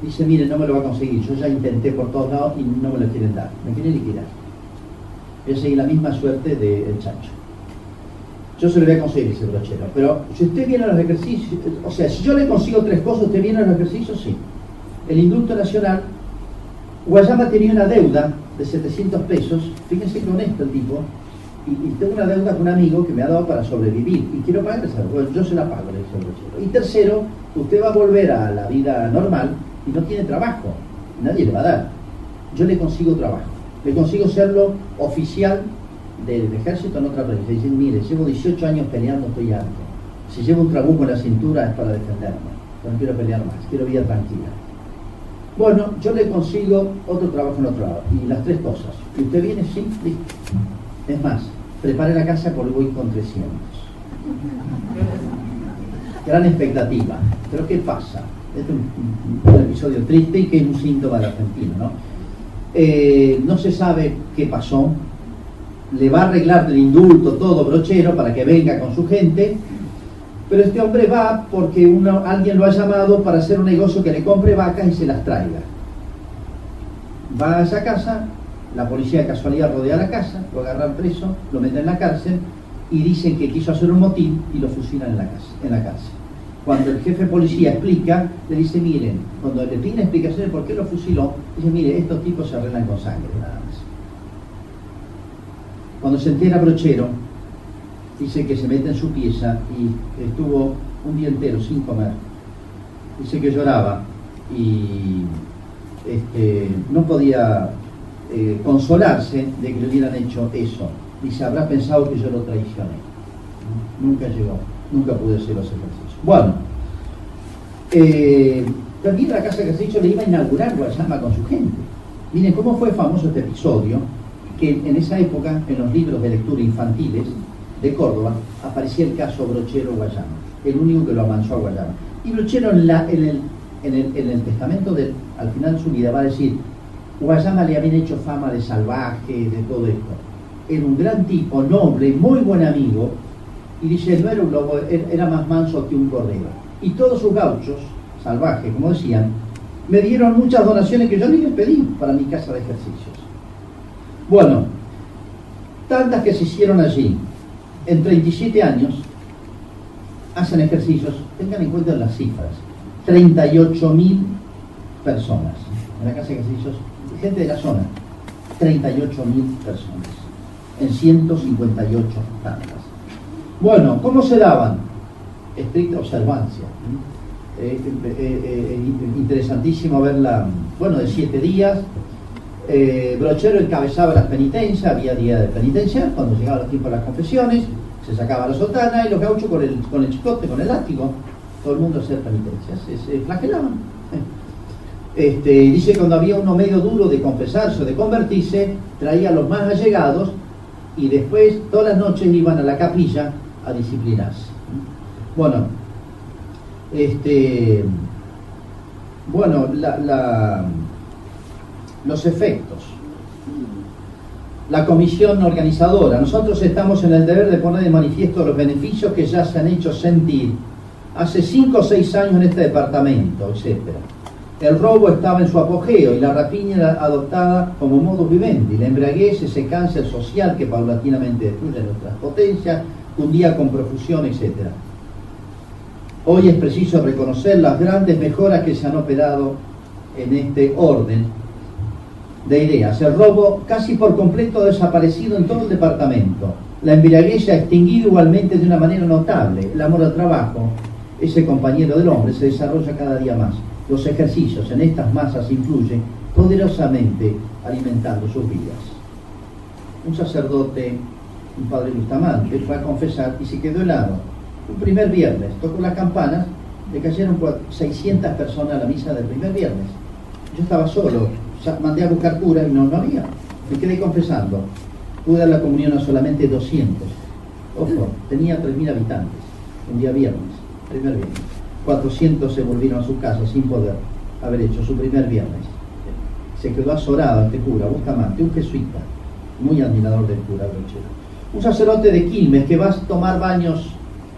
Dice, mire, no me lo va a conseguir, yo ya intenté por todos lados y no me lo quieren dar, me quieren liquidar. Voy a seguir la misma suerte del Chancho. Yo se lo voy a conseguir, dice Brochero, pero si usted viene a los ejercicios, o sea, si yo le consigo 3 cosas, ¿usted viene a los ejercicios? Sí. El indulto nacional, Guayama tenía una deuda de 700 pesos, fíjense que honesto el tipo, y tengo una deuda con un amigo que me ha dado para sobrevivir, y quiero pagar esa deuda, yo se la pago, le dice Brochero. Y tercero, usted va a volver a la vida normal y no tiene trabajo, nadie le va a dar. Yo le consigo trabajo, le consigo serlo oficial del ejército en otra provincia. Dicen, mire, llevo 18 años peleando, estoy harto. Si llevo un trabuco en la cintura es para defenderme, no quiero pelear más, quiero vida tranquila. Bueno, yo le consigo otro trabajo en otro lado, y las 3 cosas. ¿Y usted viene? Sí, listo. Es más, prepare la casa porque voy con 300. Gran expectativa. Pero ¿qué pasa? Este es un episodio triste y que es un síntoma de Argentina, ¿no? No se sabe qué pasó. Le va a arreglar el indulto todo Brochero para que venga con su gente, pero este hombre va porque alguien lo ha llamado para hacer un negocio que le compre vacas y se las traiga. Va a esa casa, la policía de casualidad rodea la casa, lo agarran preso, lo meten en la cárcel y dicen que quiso hacer un motín y lo fusilan en la cárcel. Cuando el jefe de policía explica, le dice, miren, cuando le piden explicaciones por qué lo fusiló, dice, mire, estos tipos se arreglan con sangre, nada más. Cuando se entera Brochero, dice que se mete en su pieza y estuvo un día entero sin comer. Dice que lloraba y no podía consolarse de que le hubieran hecho eso. Dice, habrá pensado que yo lo traicioné. Nunca llegó, nunca pude hacer los ejercicios. Bueno, también la casa de ejercicio le iba a inaugurar Guayama con su gente. Miren cómo fue famoso este episodio, que en esa época, en los libros de lectura infantiles de Córdoba, aparecía el caso Brochero Guayama, el único que lo amansó a Guayama. Y Brochero en el testamento al final de su vida va a decir, Guayama le habían hecho fama de salvaje, de todo esto. Era un gran tipo, noble, muy buen amigo, y dice, no era un lobo, era más manso que un cordero. Y todos sus gauchos, salvajes, como decían, me dieron muchas donaciones que yo ni les pedí para mi casa de ejercicios. Bueno, tantas que se hicieron allí, en 37 años, hacen ejercicios, tengan en cuenta las cifras, 38.000 personas, en la casa de ejercicios, gente de la zona, 38.000 personas, en 158 tandas. Bueno, ¿cómo se daban? Estricta observancia. Interesantísimo verla, bueno, de 7 días. Brochero encabezaba las penitencias, había día de penitencia, cuando llegaba el tiempo de las confesiones, se sacaba la sotana y los gauchos con el chicote, con el látigo, todo el mundo hacía penitencias, se flagelaban. Dice cuando había uno medio duro de confesarse o de convertirse, traía a los más allegados y después todas las noches iban a la capilla a disciplinarse. Bueno, los efectos. La comisión organizadora. Nosotros estamos en el deber de poner de manifiesto los beneficios que ya se han hecho sentir hace 5 o 6 años en este departamento, etc. El robo estaba en su apogeo y la rapiña era adoptada como modus vivendi. La embriaguez, ese cáncer social que paulatinamente destruye nuestras potencias, un día con profusión, etc. Hoy es preciso reconocer las grandes mejoras que se han operado en este orden de ideas. El robo casi por completo ha desaparecido en todo el departamento. La embriaguez se ha extinguido igualmente de una manera notable. El amor al trabajo, ese compañero del hombre, se desarrolla cada día más. Los ejercicios en estas masas influyen poderosamente alimentando sus vidas. Un sacerdote, un padre Bustamante, fue a confesar y se quedó helado. Un primer viernes, tocó las campanas, le cayeron 600 personas a la misa del primer viernes. Yo estaba solo, mandé a buscar cura y no había. Me quedé confesando. Pude dar la comunión a solamente 200. Ojo, tenía 3.000 habitantes. Un día viernes, primer viernes. 400 se volvieron a su casa sin poder. haber hecho su primer viernes. Se quedó azorado este cura, Bustamante, un jesuita, muy admirador del cura Brochero. Un sacerdote de Quilmes que va a tomar baños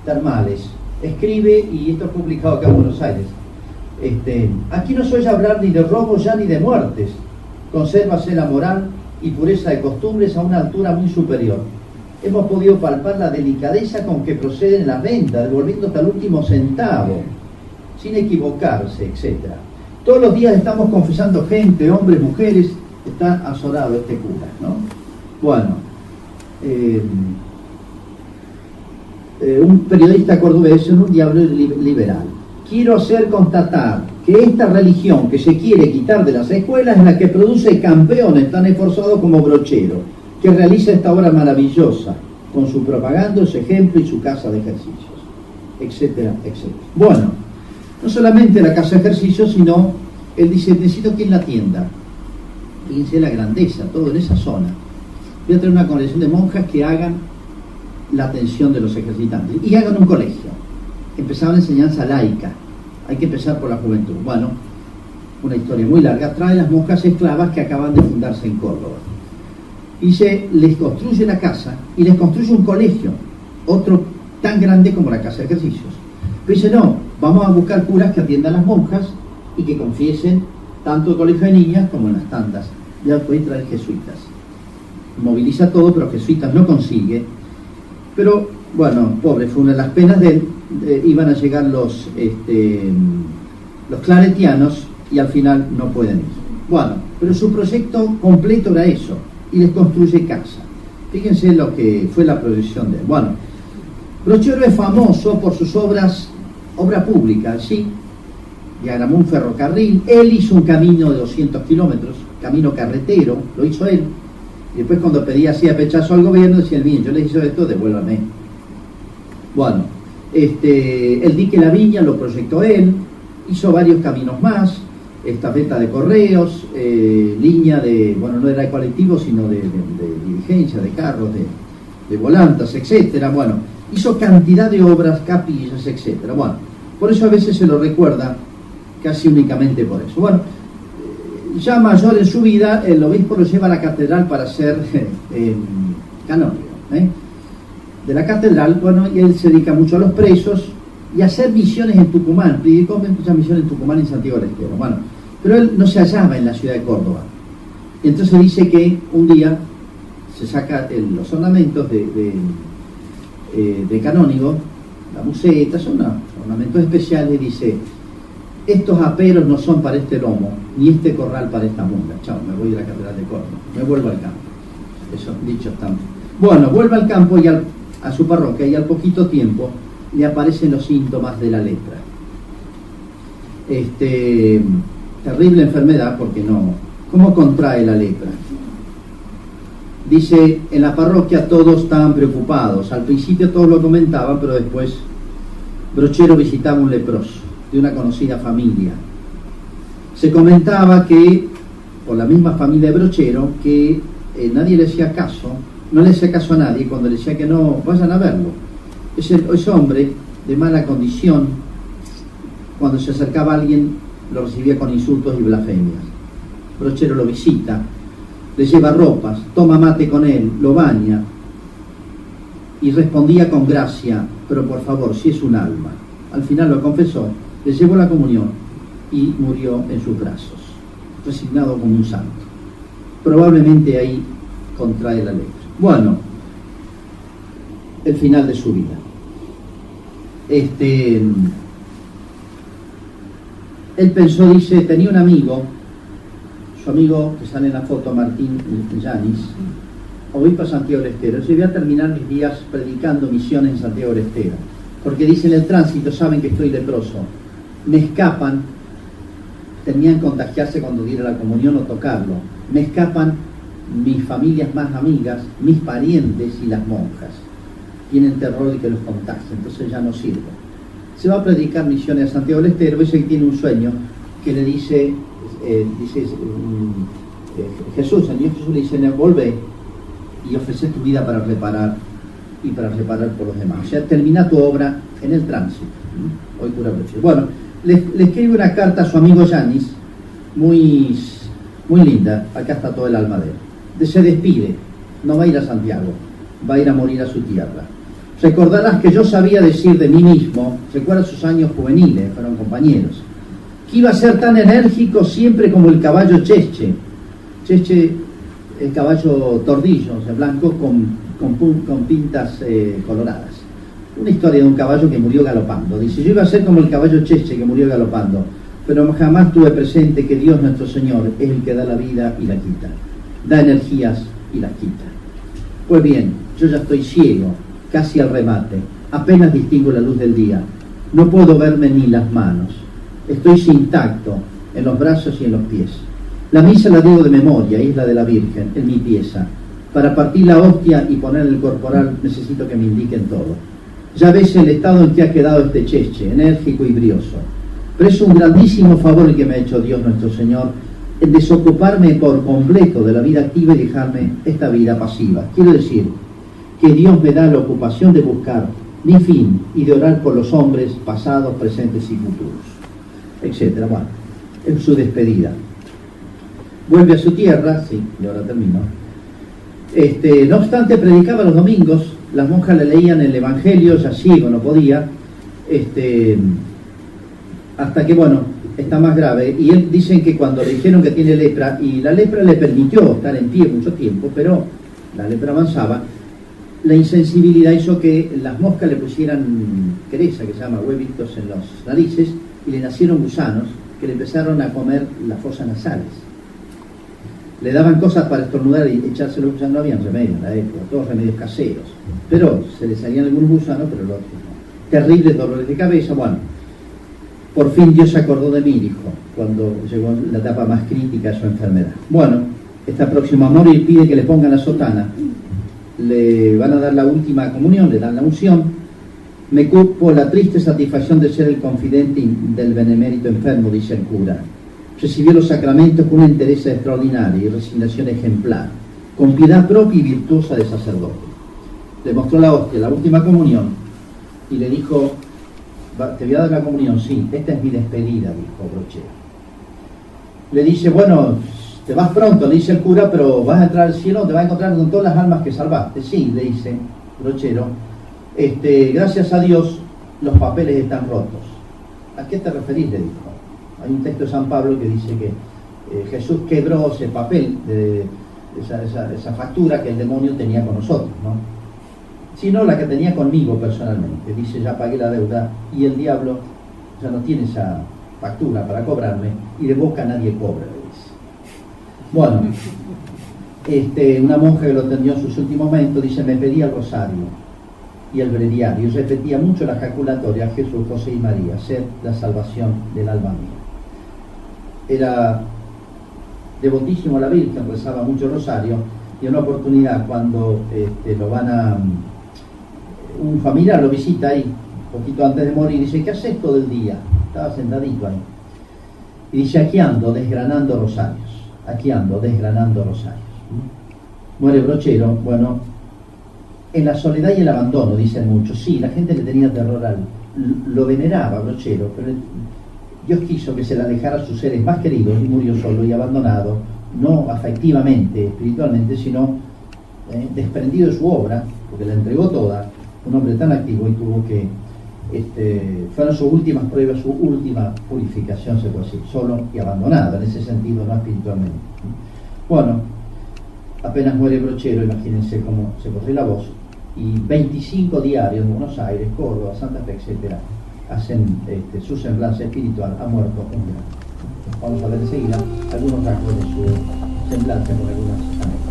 termales. Escribe, y esto es publicado acá en Buenos Aires. Aquí no se oye hablar ni de robos ya ni de muertes. Consérvase la moral y pureza de costumbres a una altura muy superior. Hemos podido palpar la delicadeza con que proceden las ventas, devolviendo hasta el último centavo, sin equivocarse, etc. Todos los días estamos confesando gente, hombres, mujeres. Está azorado este cura, ¿no? Bueno, un periodista cordobés, un diablo liberal. Quiero hacer constatar que esta religión que se quiere quitar de las escuelas es la que produce campeones tan esforzados como Brochero, que realiza esta obra maravillosa, con su propaganda, su ejemplo y su casa de ejercicios, etcétera, etcétera. Bueno, no solamente la casa de ejercicios, sino él dice, necesito que en la tienda, fíjense la grandeza, todo en esa zona, voy a tener una congregación de monjas que hagan la atención de los ejercitantes y hagan un colegio. Empezaban enseñanza laica, hay que empezar por la juventud. Bueno, una historia muy larga. Trae las monjas esclavas que acaban de fundarse en Córdoba y les construye la casa y les construye un colegio, otro tan grande como la casa de ejercicios. Pero dice, no, vamos a buscar curas que atiendan a las monjas y que confiesen tanto el colegio de niñas como en las tandas. Ya puede traer jesuitas. Moviliza todo, pero jesuitas no consigue. Pero bueno, pobre, fue una de las penas de él. Iban a llegar los claretianos y al final no pueden ir. Bueno, pero su proyecto completo era eso, y les construye casa. Fíjense lo que fue la proyección de él. Bueno, Brochero es famoso por sus obra pública, ¿sí? Diagramó un ferrocarril, él hizo un camino de 200 kilómetros, camino carretero, lo hizo él, y después cuando pedía así a pechazo al gobierno, decía, bien, yo les hice esto, devuélvame. Bueno, el dique La Viña lo proyectó él, hizo varios caminos más, estafeta de correos, línea de, bueno, no era de colectivo, sino de diligencia, de carros, de volantas, etcétera. Bueno, hizo cantidad de obras, capillas, etcétera. Bueno, por eso a veces se lo recuerda casi únicamente por eso. Bueno, ya mayor en su vida, el obispo lo lleva a la catedral para ser canónigo, de la catedral. Bueno, y él se dedica mucho a los presos y a hacer misiones en Tucumán. Predicó muchas misiones en Tucumán y en Santiago del Estero. Bueno, pero él no se hallaba en la ciudad de Córdoba. Y entonces dice que un día se saca los ornamentos de canónigo, la museta, son ornamentos especiales, y dice, estos aperos no son para este lomo, ni este corral para esta mula. Chao, me voy a la catedral de Córdoba, me vuelvo al campo. Esos dichos están. Bueno, vuelve al campo y a su parroquia, y al poquito tiempo le aparecen los síntomas de la lepra. Terrible enfermedad, porque no. ¿Cómo contrae la lepra? Dice, en la parroquia todos estaban preocupados. Al principio todos lo comentaban, pero después Brochero visitaba un leproso de una conocida familia. Se comentaba que, por la misma familia de Brochero, que nadie le hacía caso, no le hacía caso a nadie cuando le decía que no, vayan a verlo. Ese hombre de mala condición, cuando se acercaba a alguien, lo recibía con insultos y blasfemias. Brochero lo visita, le lleva ropas, toma mate con él, lo baña, y respondía con gracia, pero por favor, si es un alma. Al final lo confesó, le llevó la comunión y murió en sus brazos, resignado como un santo. Probablemente ahí contrae la lepra. Bueno, el final de su vida. Él pensó, dice, tenía un amigo, su amigo que sale en la foto, Martín Yanis, obispo de Santiago del Estero. Yo voy a terminar mis días predicando misiones en Santiago del Estero, porque dice, en el tránsito saben que estoy leproso, me escapan, temían contagiarse cuando diera la comunión o tocarlo, me escapan mis familias más amigas, mis parientes y las monjas, tienen terror de que los contagie, entonces ya no sirve. Se va a predicar misiones a Santiago del Estero, ese que tiene un sueño que le dice, Jesús, el Señor Jesús le dice, volvé y ofrece tu vida para reparar y para reparar por los demás. O sea, termina tu obra en el tránsito. Hoy cura Brochero. Bueno, le escribe una carta a su amigo Yanis, muy, muy linda. Acá está todo el alma de él. Se despide, no va a ir a Santiago, va a ir a morir a su tierra. Recordarás que yo sabía decir de mí mismo, recuerda sus años juveniles, fueron compañeros, que iba a ser tan enérgico siempre como el caballo Cheche. Cheche, el caballo tordillo, o sea, blanco con pintas coloradas. Una historia de un caballo que murió galopando. Dice, yo iba a ser como el caballo Cheche que murió galopando, pero jamás tuve presente que Dios nuestro Señor es el que da la vida y la quita, da energías y las quita. Pues bien, yo ya estoy ciego, casi al remate, apenas distingo la luz del día, no puedo verme ni las manos, estoy sin tacto en los brazos y en los pies. La misa la digo de memoria, isla de la Virgen, en mi pieza. Para partir la hostia y poner el corporal necesito que me indiquen todo. Ya ves el estado en que ha quedado este Cheche, enérgico y brioso. Pero es un grandísimo favor el que me ha hecho Dios nuestro Señor, el desocuparme por completo de la vida activa y dejarme esta vida pasiva. Quiero decir, que Dios me da la ocupación de buscar mi fin y de orar por los hombres pasados, presentes y futuros, etc. Bueno, en su despedida. Vuelve a su tierra, sí, y ahora termino. No obstante, predicaba los domingos, las monjas le leían el Evangelio, ya ciego, no podía, hasta que, bueno, está más grave. Y él dicen que cuando le dijeron que tiene lepra, y la lepra le permitió estar en pie mucho tiempo, pero la lepra avanzaba, la insensibilidad hizo que las moscas le pusieran cresa, que se llama huevitos en las narices, y le nacieron gusanos que le empezaron a comer las fosas nasales. Le daban cosas para estornudar y echárselo, ya no habían remedios en la época, todos remedios caseros, pero se le salían algunos gusanos, pero los otros no. Terribles dolores de cabeza. Bueno, por fin Dios se acordó de mí, dijo, cuando llegó la etapa más crítica de su enfermedad. Bueno, está próximo a morir, pide que le pongan la sotana, le van a dar la última comunión, le dan la unción. Me cupo la triste satisfacción de ser el confidente del benemérito enfermo, dice el cura. Recibió los sacramentos con una entereza extraordinaria y resignación ejemplar, con piedad propia y virtuosa de sacerdote. Le mostró la hostia, la última comunión, y le dijo, te voy a dar la comunión, sí, esta es mi despedida, dijo Brochero. Le dice, bueno, te vas pronto, le dice el cura, pero vas a entrar al cielo, te vas a encontrar con todas las almas que salvaste. Sí, le dice Brochero, gracias a Dios los papeles están rotos. ¿A qué te referís?, le dijo. Hay un texto de San Pablo que dice que Jesús quebró ese papel, esa factura que el demonio tenía con nosotros, ¿no? Sino la que tenía conmigo personalmente. Dice, ya pagué la deuda y el diablo ya no tiene esa factura para cobrarme y de boca nadie cobra, le dice. Bueno, una monja que lo atendió en sus últimos momentos dice, me pedía el rosario y el breviario y repetía mucho la ejaculatoria, Jesús, José y María, sed la salvación del alma mía. Era devotísimo a la Virgen, rezaba mucho rosario, y en una oportunidad cuando lo van a un familiar lo visita ahí poquito antes de morir, dice, ¿qué haces todo el día? Estaba sentadito ahí y dice, aquí ando desgranando rosarios. Muere Brochero. Bueno, en la soledad y el abandono, dicen muchos. Sí, la gente le tenía terror lo veneraba Brochero, pero Dios quiso que se le alejara a sus seres más queridos y murió solo y abandonado, no afectivamente, espiritualmente, sino desprendido de su obra, porque la entregó toda. Un hombre tan activo y tuvo que, fueron sus últimas pruebas, su última purificación, se puede decir, solo y abandonado, en ese sentido, no espiritualmente. Bueno, apenas muere Brochero, imagínense cómo se corrió la voz, y 25 diarios en Buenos Aires, Córdoba, Santa Fe, etc., hacen su semblanza espiritual, ha muerto un gran. Vamos a ver enseguida algunos rasgos de su semblanza con algunas anécdotas.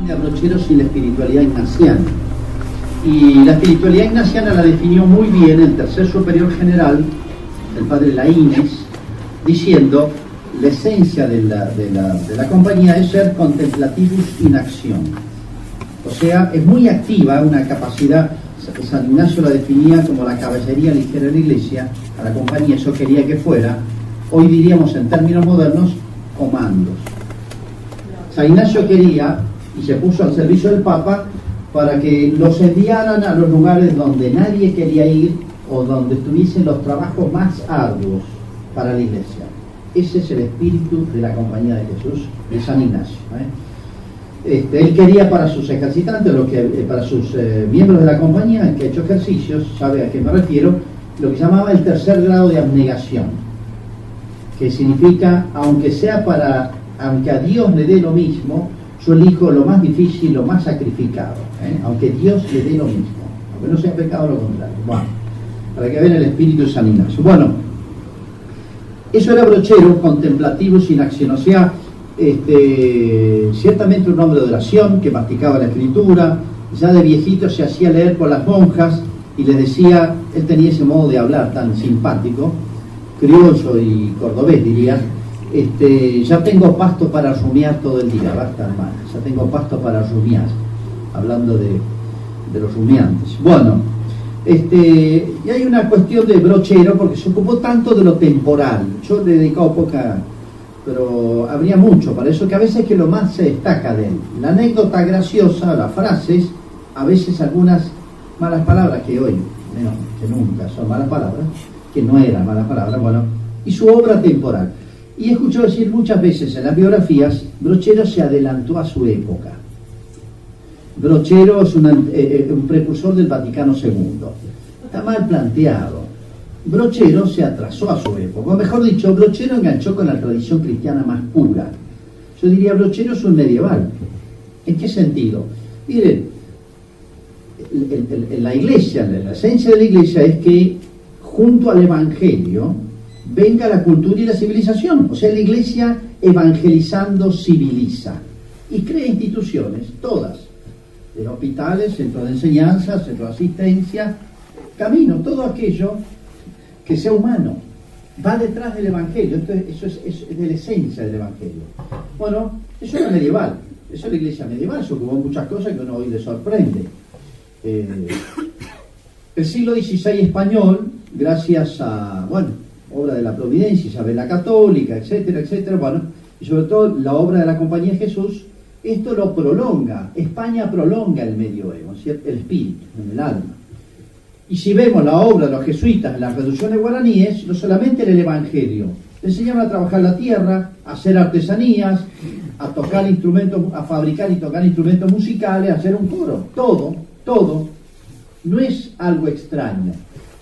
A Brochero sin la espiritualidad ignaciana, y la espiritualidad ignaciana la definió muy bien el tercer superior general, el padre Laínez, diciendo la esencia de la compañía es ser contemplativus in acción, o sea, es muy activa, una capacidad. San Ignacio la definía como la caballería ligera de la iglesia, a la compañía eso quería que fuera, hoy diríamos en términos modernos, comandos. San Ignacio quería y se puso al servicio del Papa para que los enviaran a los lugares donde nadie quería ir o donde estuviesen los trabajos más arduos para la iglesia. Ese es el espíritu de la Compañía de Jesús, de San Ignacio. Él quería para sus ejercitantes, para sus miembros de la compañía que ha hecho ejercicios, sabe a qué me refiero, lo que llamaba el tercer grado de abnegación, que significa, aunque a Dios le dé lo mismo, yo elijo lo más difícil, lo más sacrificado, aunque Dios le dé lo mismo, aunque no sea pecado, lo contrario. Bueno, para que vean el espíritu de San Ignacio. Bueno, eso era Brochero, contemplativo, sin acción, o sea, ciertamente un hombre de oración que masticaba la escritura, ya de viejito se hacía leer por las monjas y les decía, él tenía ese modo de hablar tan simpático, criollo y cordobés diría, ya tengo pasto para rumiar todo el día, basta hermano, ya tengo pasto para rumiar, hablando de los rumiantes. Bueno, y hay una cuestión de Brochero porque se ocupó tanto de lo temporal, yo le he dedicado poca, pero habría mucho para eso, que a veces que lo más se destaca de él, la anécdota graciosa, las frases, a veces algunas malas palabras que hoy, menos que nunca son malas palabras, que no eran malas palabras, bueno, y su obra temporal. Y he escuchado decir muchas veces en las biografías, Brochero se adelantó a su época. Brochero es un precursor del Vaticano II. Está mal planteado. Brochero se atrasó a su época, o mejor dicho, Brochero enganchó con la tradición cristiana más pura. Yo diría, Brochero es un medieval. ¿En qué sentido? Miren, la iglesia, la esencia de la iglesia es que junto al evangelio venga la cultura y la civilización. O sea, la iglesia evangelizando civiliza y crea instituciones, todas, hospitales, centros de enseñanza, centros de asistencia, camino, todo aquello que sea humano, va detrás del evangelio. Eso es de la esencia del evangelio. Bueno, eso era medieval, eso es la iglesia medieval, se ocupó muchas cosas que uno hoy le sorprende. El siglo XVI español, gracias a, obra de la Providencia, Isabel la Católica, etcétera, etcétera, y sobre todo la obra de la Compañía de Jesús, esto lo prolonga. España prolonga el medioevo, ¿cierto? El espíritu, en el alma. Y si vemos la obra de los jesuitas en las reducciones guaraníes, no solamente en el evangelio, le enseñaban a trabajar la tierra, a hacer artesanías, a tocar instrumentos, a fabricar y tocar instrumentos musicales, a hacer un coro, todo, no es algo extraño,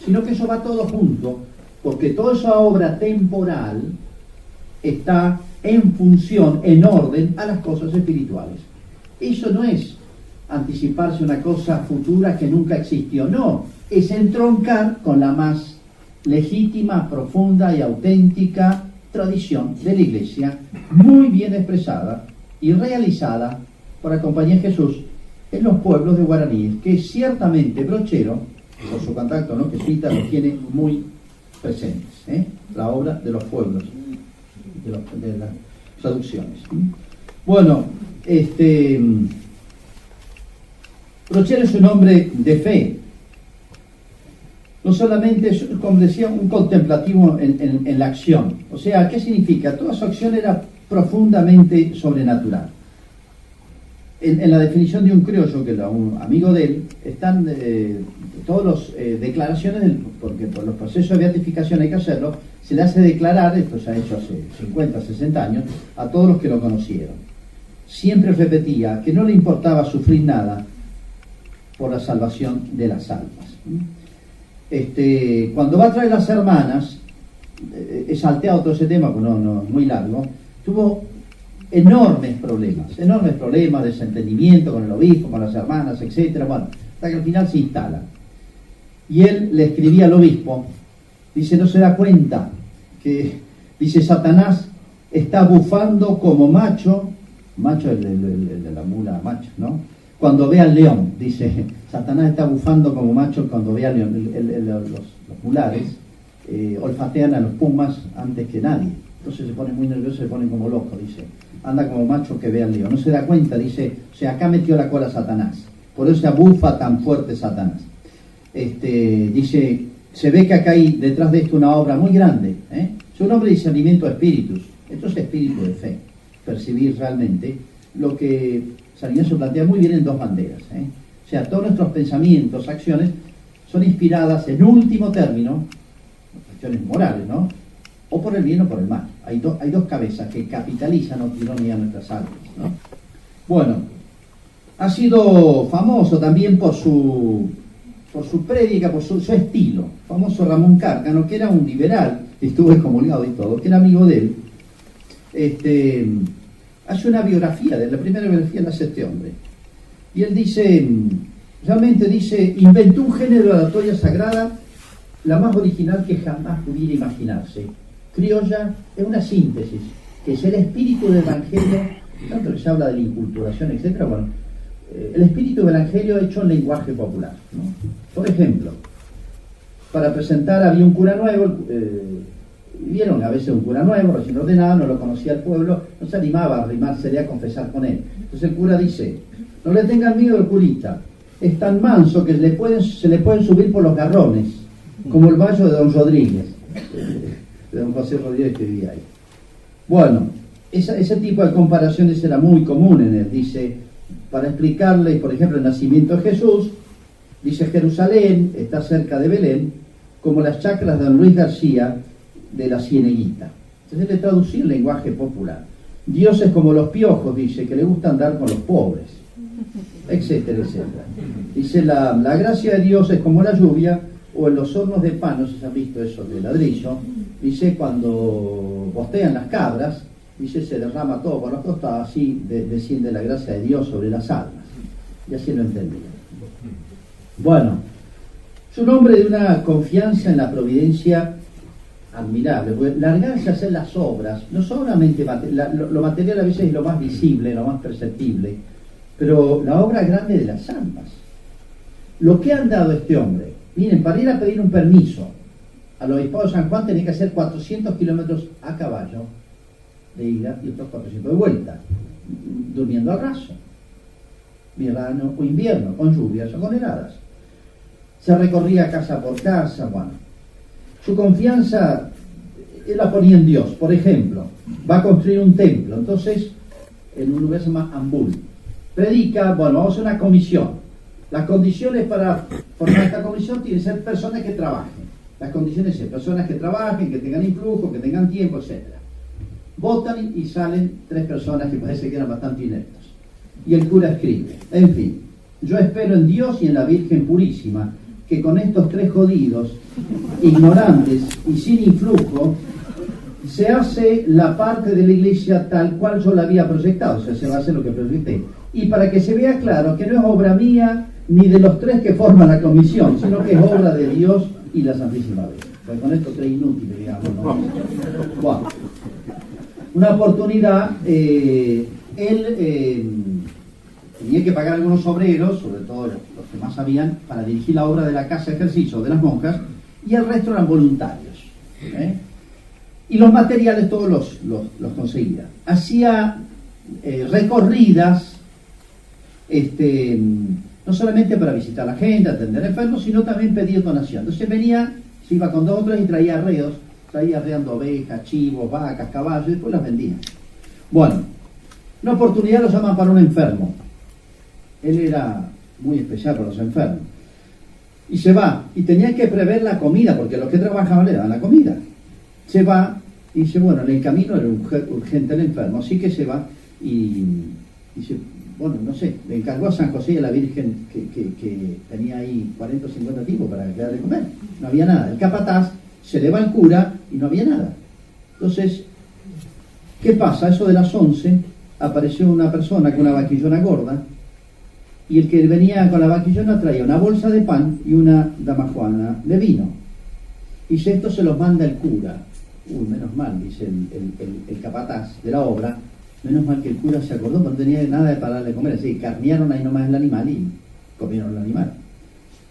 sino que eso va todo junto, porque toda esa obra temporal está en función, en orden a las cosas espirituales. Eso no es anticiparse una cosa futura que nunca existió, no, es entroncar con la más legítima, profunda y auténtica tradición de la Iglesia, muy bien expresada y realizada por la Compañía de Jesús en los pueblos de guaraníes, que ciertamente Brochero, por su contacto no jesuita, lo tiene muy presentes, la obra de los pueblos, de las traducciones. Bueno, Brochero es un hombre de fe. No solamente es, como decía, un contemplativo en la acción. O sea, ¿qué significa? Toda su acción era profundamente sobrenatural. En la definición de un criollo, que era un amigo de él, están todas las declaraciones, porque por los procesos de beatificación hay que hacerlo, se le hace declarar, esto se ha hecho hace 50, 60 años, a todos los que lo conocieron. Siempre repetía que no le importaba sufrir nada por la salvación de las almas. Cuando va a traer las hermanas, he salteado todo ese tema, porque no es muy largo, tuvo enormes problemas, desentendimiento con el obispo, con las hermanas, etcétera, hasta que al final se instala. Y él le escribía al obispo, dice, no se da cuenta que, dice, Satanás está bufando como macho el de la mula macho, ¿no? Cuando ve al león, dice, Satanás está bufando como macho cuando ve al león. Los mulares olfatean a los pumas antes que nadie. Entonces se pone muy nervioso, se pone como loco, dice. Anda como macho que ve al león. No se da cuenta, dice, o sea, acá metió la cola Satanás. Por eso se abufa tan fuerte Satanás. Dice, se ve que acá hay detrás de esto una obra muy grande. Es un hombre de discernimiento de espíritus. Esto es espíritu de fe. Percibir realmente lo que San Ignacio plantea muy bien en dos banderas. O sea, todos nuestros pensamientos, acciones, son inspiradas en último término, cuestiones morales, ¿no? O por el bien o por el mal. Hay dos cabezas que capitalizan o tironean nuestras almas, ¿no? Bueno, ha sido famoso también por su prédica, por su estilo. Famoso Ramón Cárcano, que era un liberal, estuvo excomulgado y todo, que era amigo de él. Hace una biografía, la primera biografía la hace este hombre. Y él dice, realmente dice, inventó un género de oratoria sagrada, la más original que jamás pudiera imaginarse. Criolla es una síntesis, que es el espíritu del Evangelio, tanto que se habla de la inculturación, etc. Bueno, el espíritu del Evangelio hecho en lenguaje popular, ¿no? Por ejemplo, para presentar había un cura nuevo, vieron a veces un cura nuevo, recién ordenado, no lo conocía el pueblo, no se animaba a arrimársele a confesar con él. Entonces el cura dice, no le tengan miedo al curita, es tan manso que se le pueden subir por los garrones, como el vallo de don Rodríguez, de don José Rodríguez que vivía ahí. Bueno, ese tipo de comparaciones era muy común en él. Dice, para explicarle, por ejemplo, el nacimiento de Jesús, dice, Jerusalén está cerca de Belén, como las chacras de don Luis García de la Cieneguita. Entonces le traducí el lenguaje popular. Dios es como los piojos, dice, que le gusta andar con los pobres, etcétera, etcétera. Dice, la gracia de Dios es como la lluvia, o en los hornos de pan, no sé si han visto eso de ladrillo, dice, cuando bostean las cabras, dice, se derrama todo por los costados, así desciende la gracia de Dios sobre las almas. Y así lo entendía. Bueno, es un hombre de una confianza en la providencia admirable, porque largarse a hacer las obras, no solamente lo material a veces es lo más visible, lo más perceptible, pero la obra grande de las almas. Lo que han dado este hombre, miren, para ir a pedir un permiso al obispado de San Juan tenía que hacer 400 kilómetros a caballo de ida y otros 400 de vuelta, durmiendo al raso, verano o invierno, con lluvias o con heladas. Se recorría casa por casa, bueno. Su confianza, él la ponía en Dios. Por ejemplo, va a construir un templo, entonces, en un lugar se llama Ambul. Predica, bueno, vamos a hacer una comisión. Las condiciones para formar esta comisión tienen que ser personas que trabajen. Las condiciones son personas que trabajen, que tengan influjo, que tengan tiempo, etc. Votan y salen 3 personas que parece que eran bastante ineptos. Y el cura escribe, en fin, yo espero en Dios y en la Virgen Purísima, que con estos 3 jodidos, ignorantes y sin influjo, se hace la parte de la iglesia tal cual yo la había proyectado, o sea, se va a hacer lo que proyecté. Y para que se vea claro que no es obra mía ni de los 3 que forman la comisión, sino que es obra de Dios y la Santísima Virgen. Pues con estos 3 inútiles, digamos, ¿no? Bueno, una oportunidad, él tenía que pagar algunos obreros, sobre todo los que más sabían, para dirigir la obra de la casa de ejercicio de las monjas, y el resto eran voluntarios. Y los materiales todos los conseguía. Hacía recorridas, no solamente para visitar a la gente, atender enfermos, sino también pedir donación. Entonces venía, se iba con 2 o 3 y traía arreos, traía arreando ovejas, chivos, vacas, caballos, y después las vendía. Bueno, una oportunidad lo llaman para un enfermo. Él era muy especial para los enfermos. Y se va, y tenía que prever la comida, porque los que trabajaban le daban la comida. Se va, y dice, bueno, en el camino era urgente el enfermo, así que se va, y dice, bueno, no sé, le encargó a San José y a la Virgen que tenía ahí 40 o 50 tipos para que de comer. No había nada. El capataz se le va al cura y no había nada. Entonces, ¿qué pasa? Eso de las 11, apareció una persona con una vaquillona gorda, y el que venía con la vaquillona traía una bolsa de pan y una damajuana de vino. Y dice, esto se los manda el cura. Uy, menos mal, dice el capataz de la obra, menos mal que el cura se acordó, porque no tenía nada para darle de comer, así que carnearon ahí nomás el animal y comieron el animal.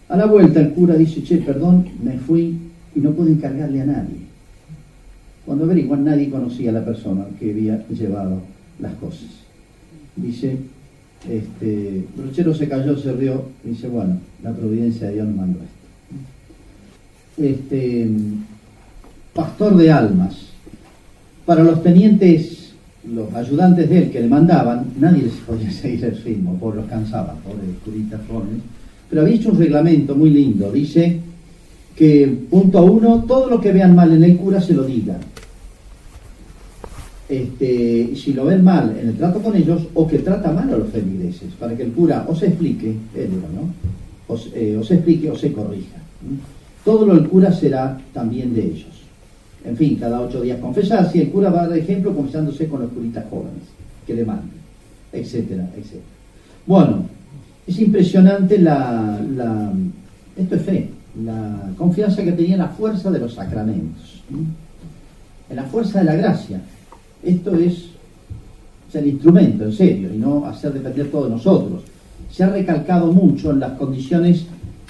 A la vuelta el cura dice, che, perdón, me fui y no pude encargarle a nadie. Cuando averiguan, nadie conocía a la persona que había llevado las cosas. Dice, Brochero se cayó, se rió, y dice, bueno, la providencia de Dios nos mandó esto. Pastor de almas. Para los tenientes, los ayudantes de él que le mandaban, nadie les podía seguir el ritmo, por los cansaban, pobres curitas jóvenes. pero había hecho un reglamento muy lindo. Dice que, punto 1, todo lo que vean mal en el cura se lo digan. Si lo ven mal en el trato con ellos, o que trata mal a los feligreses, para que el cura o se explique, ¿no? o se explique o se corrija. Todo lo del cura será también de ellos. En fin, cada 8 días confesarse, y el cura va a dar ejemplo confesándose con los curitas jóvenes que le manden, etcétera, etcétera. Bueno, es impresionante esto es fe, la confianza que tenía en la fuerza de los sacramentos, en la fuerza de la gracia. Esto es el instrumento, en serio, y no hacer depender todo de nosotros. Se ha recalcado mucho en las condiciones,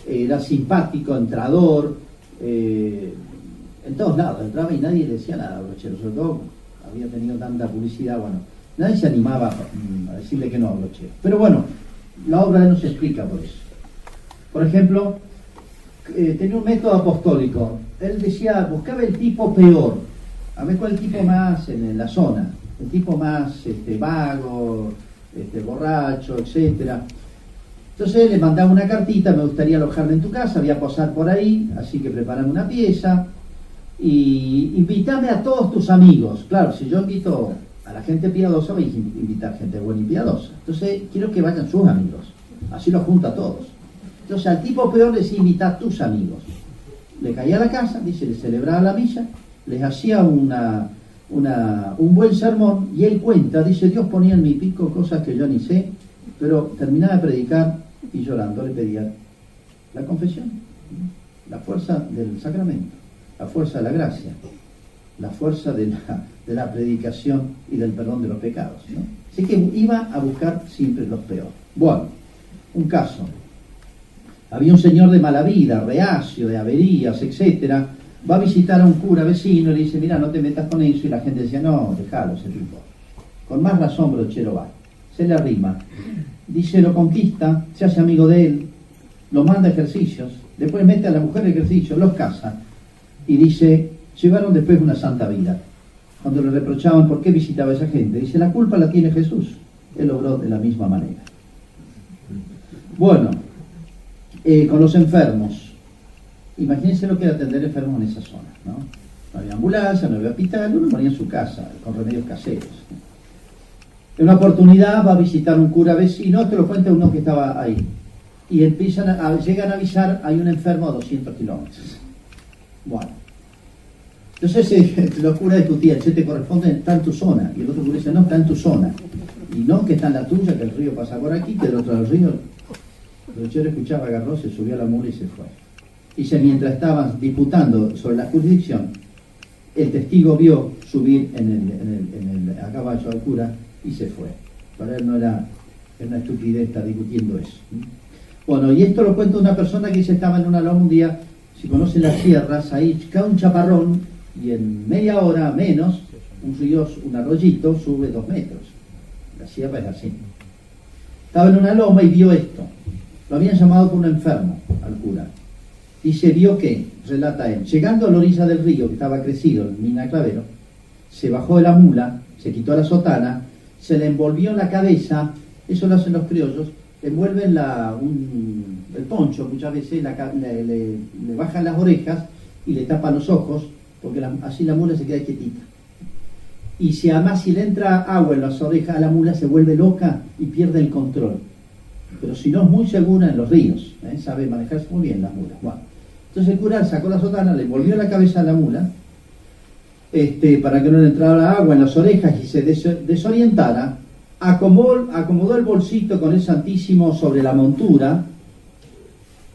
era simpático, entrador, en todos lados, entraba y nadie le decía nada a Brochero, sobre todo había tenido tanta publicidad, bueno, nadie se animaba a decirle que no a Brochero. Pero bueno, la obra de él no se explica por eso. Por ejemplo, tenía un método apostólico. Él decía, buscaba el tipo peor, a ver cuál es el tipo más en la zona, el tipo más vago, borracho, etcétera. Entonces le mandaba una cartita: me gustaría alojarme en tu casa, voy a posar por ahí, así que preparame una pieza y invítame a todos tus amigos. Claro, si yo invito a la gente piadosa, voy a invitar gente buena y piadosa. Entonces quiero que vayan sus amigos, así los junta a todos. Entonces al tipo peor les invita a tus amigos. Le caía a la casa, dice, le celebraba la misa, les hacía un buen sermón, y él cuenta, dice, Dios ponía en mi pico cosas que yo ni sé, pero terminaba de predicar y llorando le pedía la confesión, la fuerza del sacramento, la fuerza de la gracia, la fuerza de la predicación y del perdón de los pecados, ¿no? Así que iba a buscar siempre los peores. Bueno, un caso. Había un señor de mala vida, reacio, de averías, etcétera. Va a visitar a un cura vecino y le dice, mira, no te metas con eso. Y la gente decía, no, déjalo ese tipo. Con más razón Brochero va. Se le arrima. Dice, lo conquista, se hace amigo de él, lo manda a ejercicios, después mete a la mujer en ejercicio, los casa. Y dice, llevaron después una santa vida. Cuando le reprochaban por qué visitaba a esa gente, dice, la culpa la tiene Jesús. Él obró de la misma manera. Bueno, con los enfermos. Imagínense lo que era atender enfermos en esa zona, ¿no? No había ambulancia, no había hospital, uno moría en su casa, con remedios caseros. En una oportunidad va a visitar un cura vecino, te lo cuenta uno que estaba ahí. Y llegan a avisar, hay un enfermo a 200 kilómetros. Bueno. Entonces los curas discutían, ¿se te corresponde? Está en tu zona. Y el otro cura dice, no, está en tu zona. Y no, que está en la tuya, que el río pasa por aquí, que del otro lado del río. El Brochero escuchaba, agarró, se subió a la mula y se fue. Dice, mientras estaban disputando sobre la jurisdicción, el testigo vio subir a caballo al cura y se fue. Para él no era una estupidez estar discutiendo eso. Bueno, y esto lo cuenta una persona que dice, estaba en una loma un día, si conocen las sierras, ahí cae un chaparrón y en media hora menos, un arroyito sube 2 metros. La sierra es así. Estaba en una loma y vio esto. Lo habían llamado por un enfermo al cura. Dice, vio que, relata él, llegando a la orilla del río, que estaba crecido, el Mina Clavero, se bajó de la mula, se quitó la sotana, se le envolvió en la cabeza, eso lo hacen los criollos, envuelven el poncho, muchas veces le bajan las orejas y le tapan los ojos, porque así la mula se queda quietita. Y si además si le entra agua en las orejas a la mula, se vuelve loca y pierde el control. Pero si no es muy segura en los ríos, sabe manejarse muy bien las mulas. Bueno, entonces el cura sacó la sotana, le envolvió la cabeza a la mula, para que no le entrara agua en las orejas y se desorientara, acomodó el bolsito con el Santísimo sobre la montura,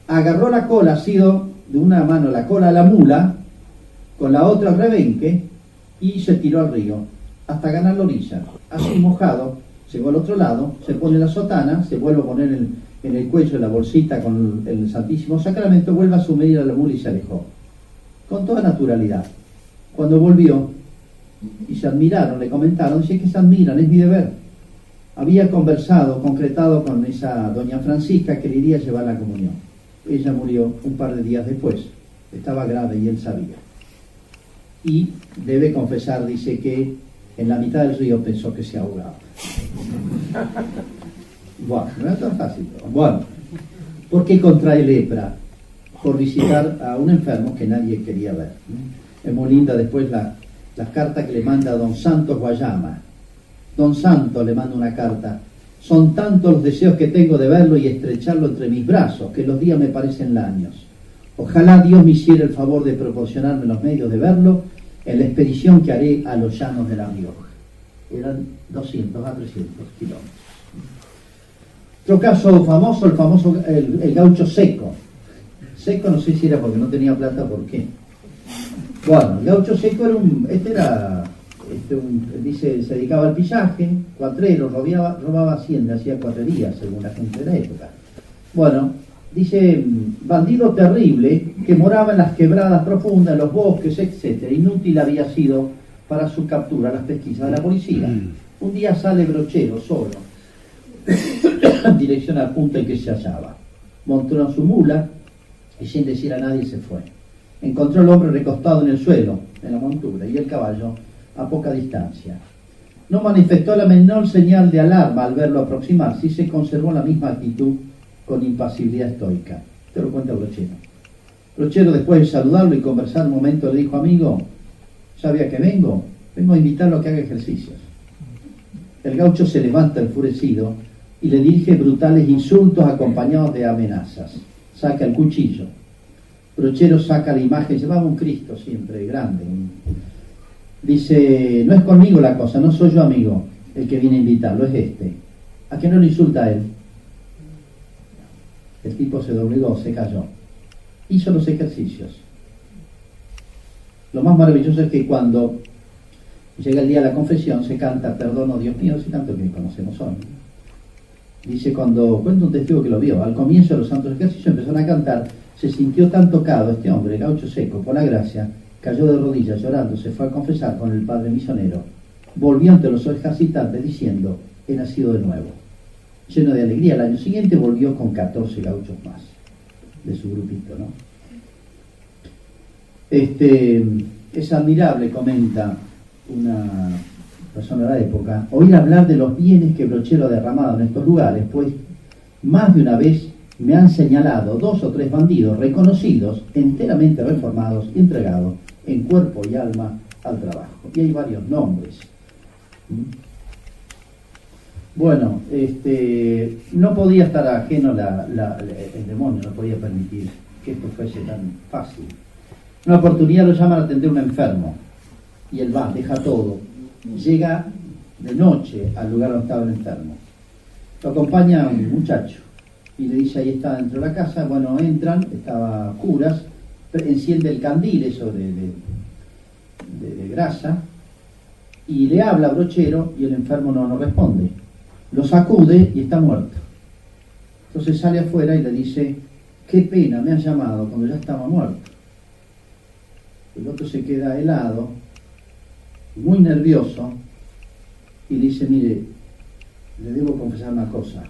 agarró la cola, asido de una mano la cola a la mula, con la otra el rebenque, y se tiró al río, hasta ganar la orilla. Así mojado, llegó al otro lado, se pone la sotana, se vuelve a poner en el cuello la bolsita con el Santísimo Sacramento, vuelve a sumergir a la mula y se alejó. Con toda naturalidad. Cuando volvió, y se admiraron, le comentaron, dice que se admiran, es mi deber. Había concretado con esa doña Francisca que le iría a llevar la comunión. Ella murió un par de días después, estaba grave y él sabía. Y debe confesar, dice que en la mitad del río pensó que se ahogaba. Bueno, no era tan fácil. Bueno, ¿Por qué contrae lepra? Por visitar a un enfermo que nadie quería ver. Es muy linda después la carta que le manda a don Santos Guayama. Don Santos le manda una carta. Son tantos los deseos que tengo de verlo y estrecharlo entre mis brazos, que los días me parecen años. Ojalá Dios me hiciera el favor de proporcionarme los medios de verlo en la expedición que haré a los llanos de La Rioja. Eran 200 a 300 kilómetros. Otro caso famoso, el gaucho Seco. Seco no sé si era porque no tenía plata, ¿por qué? Bueno, el gaucho Seco dice, se dedicaba al pillaje, cuatrero, robaba hacienda, hacía cuatrerías, según la gente de la época. Bueno, dice, bandido terrible, que moraba en las quebradas profundas, en los bosques, etc. Inútil había sido para su captura las pesquisas de la policía. Un día sale Brochero, solo, en dirección al punto en que se hallaba. Montó en su mula y sin decir a nadie se fue. Encontró al hombre recostado en el suelo, en la montura, y el caballo a poca distancia. No manifestó la menor señal de alarma al verlo aproximarse y se conservó la misma actitud con impasibilidad estoica. Te lo cuenta Brochero. Brochero, después de saludarlo y conversar un momento, le dijo: amigo, ¿sabía que vengo? Vengo a invitarlo a que haga ejercicios. El gaucho se levanta enfurecido y le dirige brutales insultos acompañados de amenazas. Saca el cuchillo. Brochero saca la imagen, llevaba un Cristo siempre grande. Dice: no es conmigo la cosa, no soy yo, amigo, el que viene a invitarlo, es este. ¿A que no le insulta a él? El tipo se doblegó, se cayó. Hizo los ejercicios. Lo más maravilloso es que cuando llega el día de la confesión se canta Perdono, Dios mío, si tanto que conocemos hoy. Dice, cuando cuenta un testigo que lo vio, al comienzo de los santos ejercicios empezaron a cantar, se sintió tan tocado este hombre, el gaucho Seco, por la gracia, cayó de rodillas llorando, se fue a confesar con el padre misionero, volvió ante los ejercitantes diciendo: he nacido de nuevo. Lleno de alegría, al año siguiente volvió con 14 gauchos más de su grupito, ¿no? Es admirable, comenta una persona de la época, oír hablar de los bienes que Brochero ha derramado en estos lugares, pues más de una vez me han señalado 2 o 3 bandidos reconocidos, enteramente reformados y entregados en cuerpo y alma al trabajo. Y hay varios nombres. Bueno, no podía estar ajeno el demonio, no podía permitir que esto fuese tan fácil. Una oportunidad lo llaman a atender a un enfermo y él va, deja todo, llega de noche al lugar donde estaba el enfermo. Lo acompaña un muchacho y le dice: ahí está dentro de la casa. Bueno, entran, estaba a oscuras, enciende el candil, eso de grasa, y le habla a Brochero y el enfermo no responde. Lo sacude y está muerto. Entonces sale afuera y le dice: qué pena, me has llamado cuando ya estaba muerto. El otro se queda helado, muy nervioso, y le dice: mire, le debo confesar una cosa.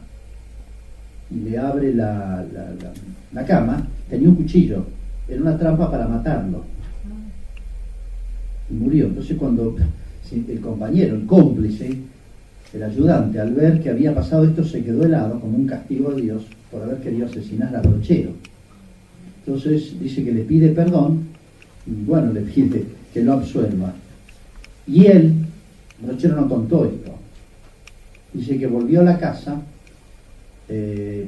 Y le abre la cama, tenía un cuchillo, era una trampa para matarlo. Y murió. Entonces cuando el compañero, el cómplice, el ayudante, al ver que había pasado esto, se quedó helado como un castigo de Dios por haber querido asesinar a Brochero. Entonces dice que le pide perdón y bueno, le pide que lo absuelva. Y él, Brochero, no contó esto. Dice que volvió a la casa,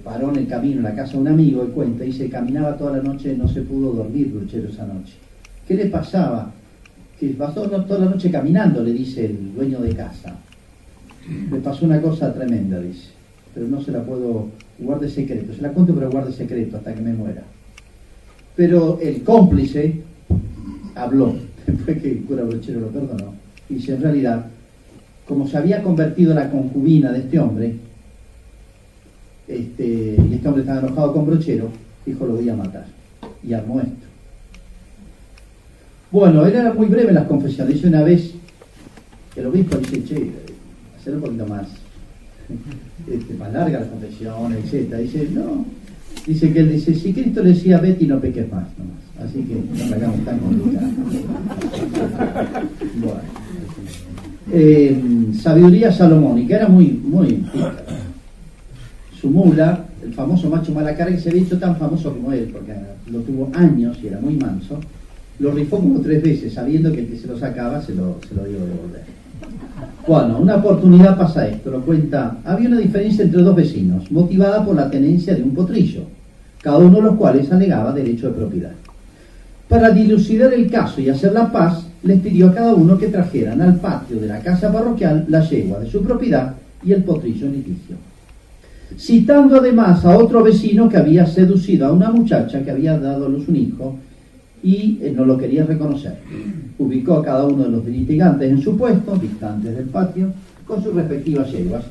paró en el camino en la casa de un amigo y cuenta, dice, caminaba toda la noche, no se pudo dormir Brochero esa noche. ¿Qué le pasaba? Que pasó toda la noche caminando, le dice el dueño de casa. Me pasó una cosa tremenda, dice, pero no se la puedo, guarde secreto, se la cuento pero guarde secreto hasta que me muera. Pero el cómplice habló, después que el cura Brochero lo perdonó, y dice, en realidad, como se había convertido en la concubina de este hombre, y este hombre estaba enojado con Brochero, dijo, lo voy a matar, y armó esto. Bueno, él era muy breve en las confesiones. Dice una vez, el obispo dice, che, hacer un poquito más larga las confesiones, etc. Dice, no, dice que él dice, si Cristo le decía, vete y no peques más, nomás. Así que no la hagamos tan complicada. Bueno. Sabiduría salomónica, era muy pícaro. Su mula, el famoso macho Malacara, que se había hecho tan famoso como él, porque lo tuvo años y era muy manso, lo rifó como 3 veces, sabiendo que el que se lo sacaba se lo iba a devolver. Bueno, una oportunidad pasa esto, lo cuenta. Había una diferencia entre 2 vecinos, motivada por la tenencia de un potrillo, cada uno de los cuales alegaba derecho de propiedad. Para dilucidar el caso y hacer la paz, les pidió a cada uno que trajeran al patio de la casa parroquial la yegua de su propiedad y el potrillo en litigio, citando además a otro vecino que había seducido a una muchacha que había dado a luz un hijo y no lo quería reconocer. Ubicó a cada uno de los litigantes en su puesto, distantes del patio, con sus respectivas yeguas.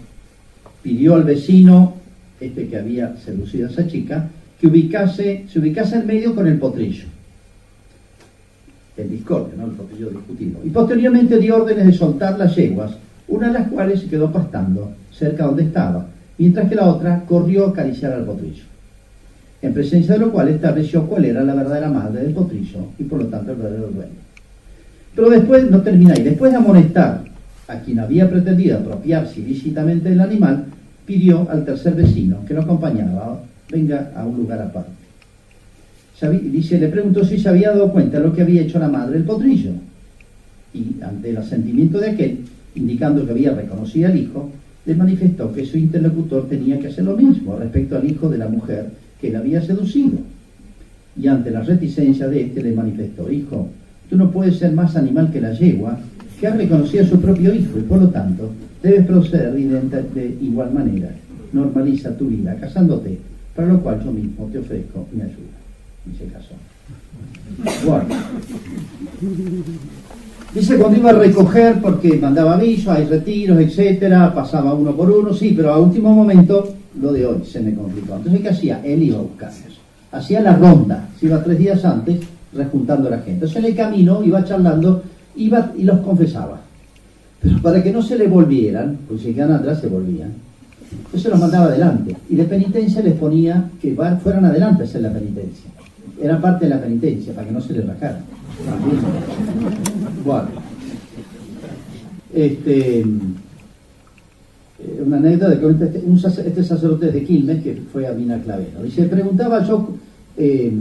Pidió al vecino, que había seducido a esa chica, que se ubicase en medio con el potrillo. El discordia, ¿no? El potrillo discutido. Y posteriormente dio órdenes de soltar las yeguas, una de las cuales se quedó pastando cerca donde estaba, mientras que la otra corrió a acariciar al potrillo, en presencia de lo cual estableció cuál era la verdadera madre del potrillo y por lo tanto el verdadero dueño. Pero después, no termina ahí, después de amonestar a quien había pretendido apropiarse ilícitamente del animal, pidió al tercer vecino que lo acompañaba, venga a un lugar aparte. Le preguntó si se había dado cuenta de lo que había hecho la madre del potrillo, y ante el asentimiento de aquel, indicando que había reconocido al hijo, le manifestó que su interlocutor tenía que hacer lo mismo respecto al hijo de la mujer que le había seducido. Y ante la reticencia de le manifestó: hijo, tú no puedes ser más animal que la yegua, que ha reconocido a su propio hijo, y por lo tanto debes proceder de igual manera. Normaliza tu vida casándote, para lo cual yo mismo te ofrezco mi ayuda. Y se casó. Bueno, dice, cuando iba a recoger, porque mandaba aviso, hay retiros, etcétera, pasaba uno por uno, sí, pero a último momento lo de hoy se me complicó. Entonces, ¿qué hacía? Él iba a buscarlos. Hacía la ronda, se iba 3 días antes rejuntando a la gente. Entonces, en el camino iba charlando, iba y los confesaba. Pero para que no se le volvieran, porque si quedan atrás se volvían, entonces los mandaba adelante. Y de penitencia les ponía que fueran adelante a hacer la penitencia. Era parte de la penitencia, para que no se les rajaran. Bueno, una anécdota de que este sacerdote de Quilmes, que fue a Mina Clavero, dice, preguntaba yo, el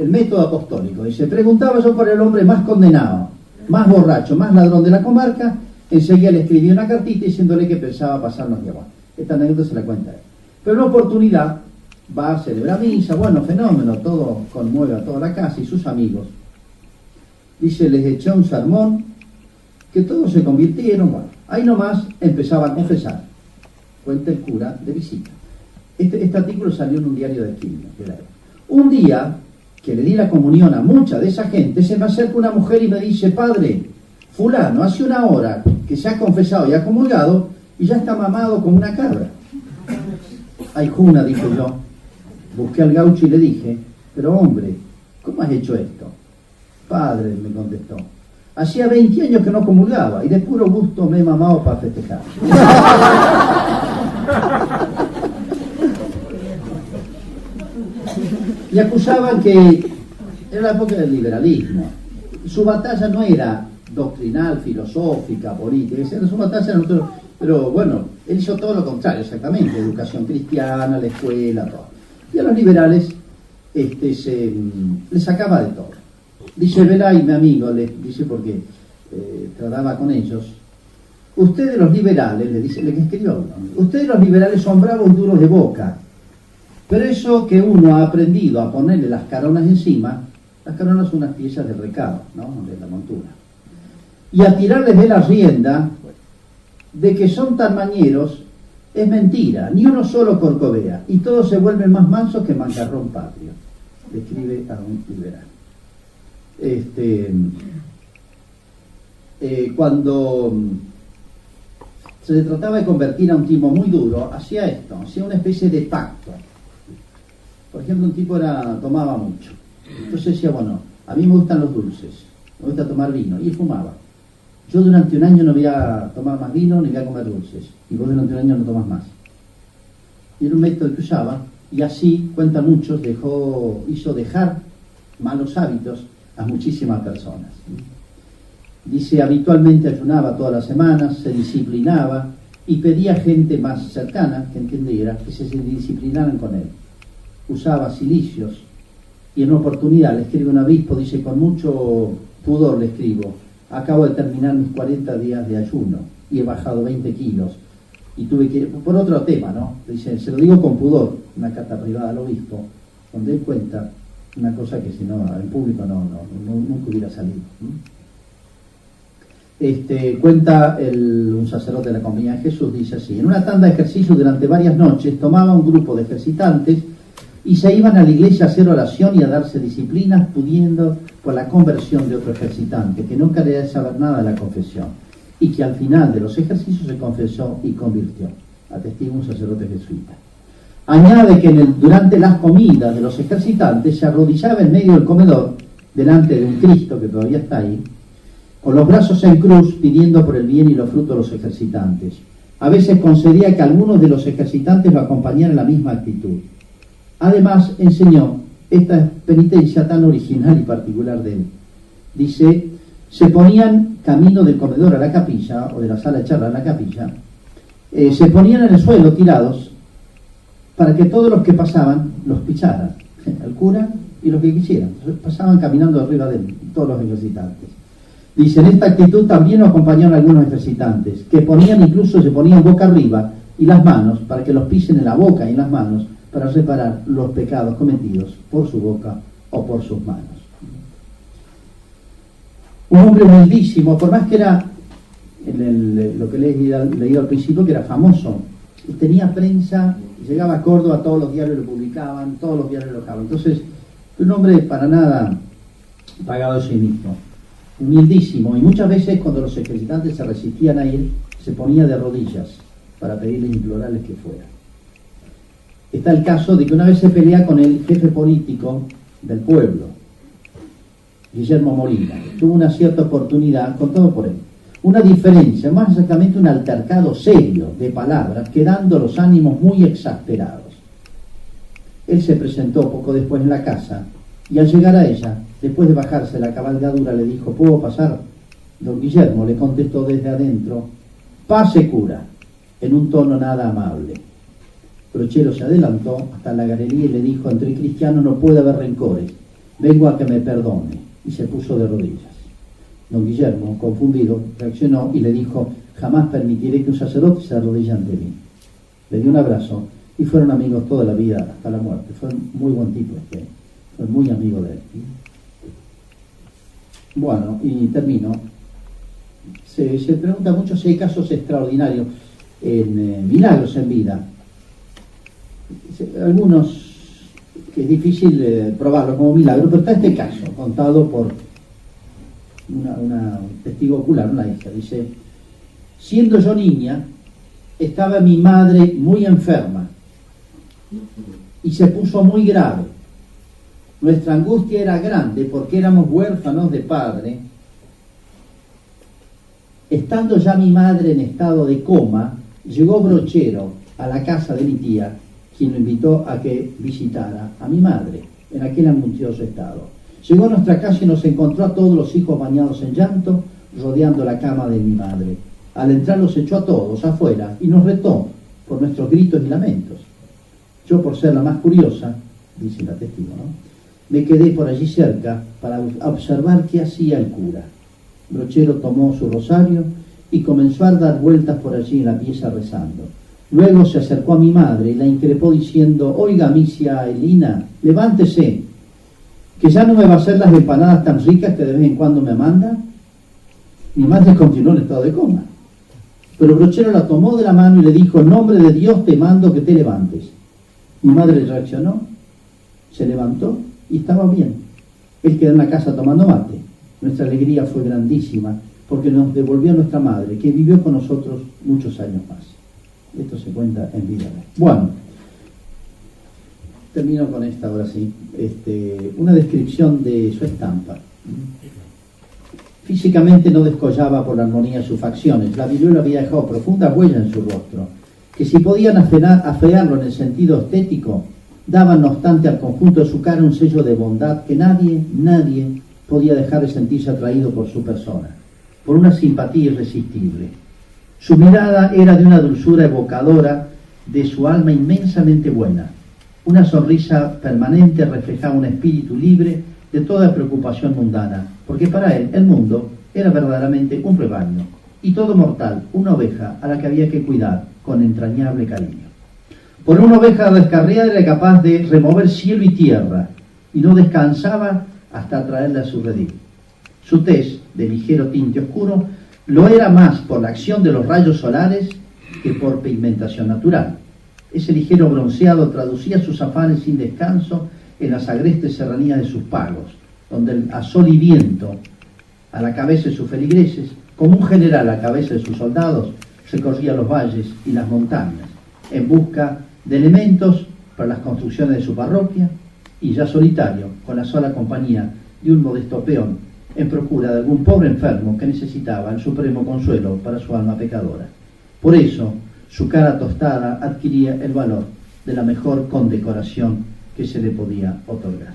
método apostólico, dice, preguntaba yo por el hombre más condenado, más borracho, más ladrón de la comarca, enseguida le escribí una cartita diciéndole que pensaba pasarnos de agua. Esta anécdota se la cuenta él. Pero en una oportunidad va a celebrar misa, bueno, fenómeno, todo conmueve a toda la casa y sus amigos. Dice, les eché un sermón, que todos se convirtieron, bueno, ahí nomás empezaba a confesar. Cuenta el cura de visita. Este artículo salió en un diario de Quilmes. Un día, que le di la comunión a mucha de esa gente, se me acerca una mujer y me dice, padre, fulano, hace 1 hora que se ha confesado y ha comulgado y ya está mamado como una cabra. Ay, Juna, dije yo. Busqué al gaucho y le dije, pero hombre, ¿cómo has hecho esto? Padre, me contestó, hacía 20 años que no comulgaba y de puro gusto me he mamado para festejar. Y acusaban que era la época del liberalismo. Su batalla no era doctrinal, filosófica, política, su batalla era otro, pero bueno, él hizo todo lo contrario, exactamente, educación cristiana, la escuela, todo. Y a los liberales le sacaba de todo. Dice Velay, mi amigo, dice porque trataba con ellos, ustedes los liberales, le escribió, ustedes los liberales son bravos y duros de boca, pero eso que uno ha aprendido a ponerle las caronas encima, las caronas son unas piezas del recado, ¿no?, de la montura, y a tirarles de la rienda de que son tan mañeros, es mentira, ni uno solo corcovea, y todos se vuelven más mansos que mancarrón patrio, le escribe a un liberal. Cuando se trataba de convertir a un tipo muy duro, hacía esto, hacía una especie de pacto. Por ejemplo, un tipo tomaba mucho, entonces decía, bueno, a mí me gustan los dulces, me gusta tomar vino, y fumaba. Yo durante 1 año no voy a tomar más vino ni voy a comer dulces, y vos durante 1 año no tomas más. Y era un método que usaba, y así, cuentan muchos, hizo dejar malos hábitos a muchísimas personas. Dice, habitualmente ayunaba todas las semanas, se disciplinaba, y pedía a gente más cercana, que entendiera, que se disciplinaran con él. Usaba cilicios y en una oportunidad le escribe un obispo, dice, con mucho pudor le escribo, acabo de terminar mis 40 días de ayuno y he bajado 20 kilos y tuve que, por otro tema, ¿no? Dice, se lo digo con pudor, una carta privada al obispo, donde él cuenta una cosa que si no, en público nunca hubiera salido. Cuenta un sacerdote de la Compañía de Jesús, dice así: en una tanda de ejercicios durante varias noches tomaba un grupo de ejercitantes y se iban a la iglesia a hacer oración y a darse disciplinas, pudiendo por la conversión de otro ejercitante que no quería saber nada de la confesión y que al final de los ejercicios se confesó y convirtió. Atestigua un sacerdote jesuita. Añade que durante las comidas de los ejercitantes se arrodillaba en medio del comedor delante de un Cristo que todavía está ahí, con los brazos en cruz, pidiendo por el bien y los frutos de los ejercitantes. A veces concedía que algunos de los ejercitantes lo acompañaran en la misma actitud. Además, enseñó esta penitencia tan original y particular de él. Dice, se ponían camino del comedor a la capilla, o de la sala de charla a la capilla, se ponían en el suelo tirados para que todos los que pasaban los pisaran, el cura y los que quisieran. Pasaban caminando arriba de él, todos los ejercitantes. Dice, en esta actitud también lo acompañaron algunos ejercitantes, que se ponían boca arriba y las manos para que los pisen en la boca y en las manos para reparar los pecados cometidos por su boca o por sus manos. Un hombre humildísimo, por más que era, lo que les he leído al principio, que era famoso, y tenía prensa, llegaba a Córdoba, todos los diarios lo publicaban, todos los diarios lo dejaban. Entonces, un hombre para nada pagado a sí mismo, humildísimo, y muchas veces cuando los ejercitantes se resistían a ir, se ponía de rodillas para pedirles, implorarles que fuera. Está el caso de que una vez se pelea con el jefe político del pueblo, Guillermo Molina. Tuvo una cierta oportunidad, contado por él, una diferencia, más exactamente un altercado serio de palabras, quedando los ánimos muy exasperados. Él se presentó poco después en la casa y al llegar a ella, después de bajarse la cabalgadura, le dijo, ¿puedo pasar? Don Guillermo le contestó desde adentro, pase cura, en un tono nada amable. Brochero se adelantó hasta la galería y le dijo, entre cristianos no puede haber rencores, vengo a que me perdone, y se puso de rodillas. Don Guillermo, confundido, reaccionó y le dijo, jamás permitiré que un sacerdote se arrodille ante mí. Le dio un abrazo y fueron amigos toda la vida hasta la muerte. Fue un muy buen tipo fue muy amigo de él. Bueno, y termino. Se pregunta mucho si hay casos extraordinarios milagros en vida. Algunos que es difícil probarlo como milagro, pero está este caso contado por una testigo ocular, una hija. Dice, siendo yo niña, estaba mi madre muy enferma y se puso muy grave. Nuestra angustia era grande porque éramos huérfanos de padre. Estando ya mi madre en estado de coma, llegó Brochero a la casa de mi tía, quien lo invitó a que visitara a mi madre en aquel angustioso estado. Llegó a nuestra casa y nos encontró a todos los hijos bañados en llanto, rodeando la cama de mi madre. Al entrar los echó a todos afuera y nos retó por nuestros gritos y lamentos. Yo, por ser la más curiosa, dice la testigo, ¿no?, me quedé por allí cerca para observar qué hacía el cura. Brochero tomó su rosario y comenzó a dar vueltas por allí en la pieza rezando. Luego se acercó a mi madre y la increpó diciendo, oiga, misia Elina, levántese, que ya no me va a hacer las empanadas tan ricas que de vez en cuando me manda. Mi madre continuó en estado de coma. Pero Brochero la tomó de la mano y le dijo, en nombre de Dios te mando que te levantes. Mi madre reaccionó, se levantó y estaba bien. Él quedó en la casa tomando mate. Nuestra alegría fue grandísima porque nos devolvió a nuestra madre, que vivió con nosotros muchos años más. Esto se cuenta en vida. Bueno, termino con esta ahora sí. Una descripción de su estampa. Físicamente no descollaba por la armonía de sus facciones. La viruela había dejado profundas huellas en su rostro, que si podían afearlo en el sentido estético, daban no obstante al conjunto de su cara un sello de bondad que nadie podía dejar de sentirse atraído por su persona, por una simpatía irresistible. Su mirada era de una dulzura evocadora de su alma inmensamente buena. Una sonrisa permanente reflejaba un espíritu libre de toda preocupación mundana, porque para él el mundo era verdaderamente un rebaño, y todo mortal una oveja a la que había que cuidar con entrañable cariño. Por una oveja descarriada era capaz de remover cielo y tierra, y no descansaba hasta traerla a su redil. Su tez, de ligero tinte oscuro, lo era más por la acción de los rayos solares que por pigmentación natural. Ese ligero bronceado traducía sus afanes sin descanso en las agrestes serranías de sus pagos, donde a sol y viento, a la cabeza de sus feligreses, como un general a la cabeza de sus soldados, recorría los valles y las montañas, en busca de elementos para las construcciones de su parroquia, y ya solitario, con la sola compañía de un modesto peón, en procura de algún pobre enfermo que necesitaba el supremo consuelo para su alma pecadora. Por eso, su cara tostada adquiría el valor de la mejor condecoración que se le podía otorgar.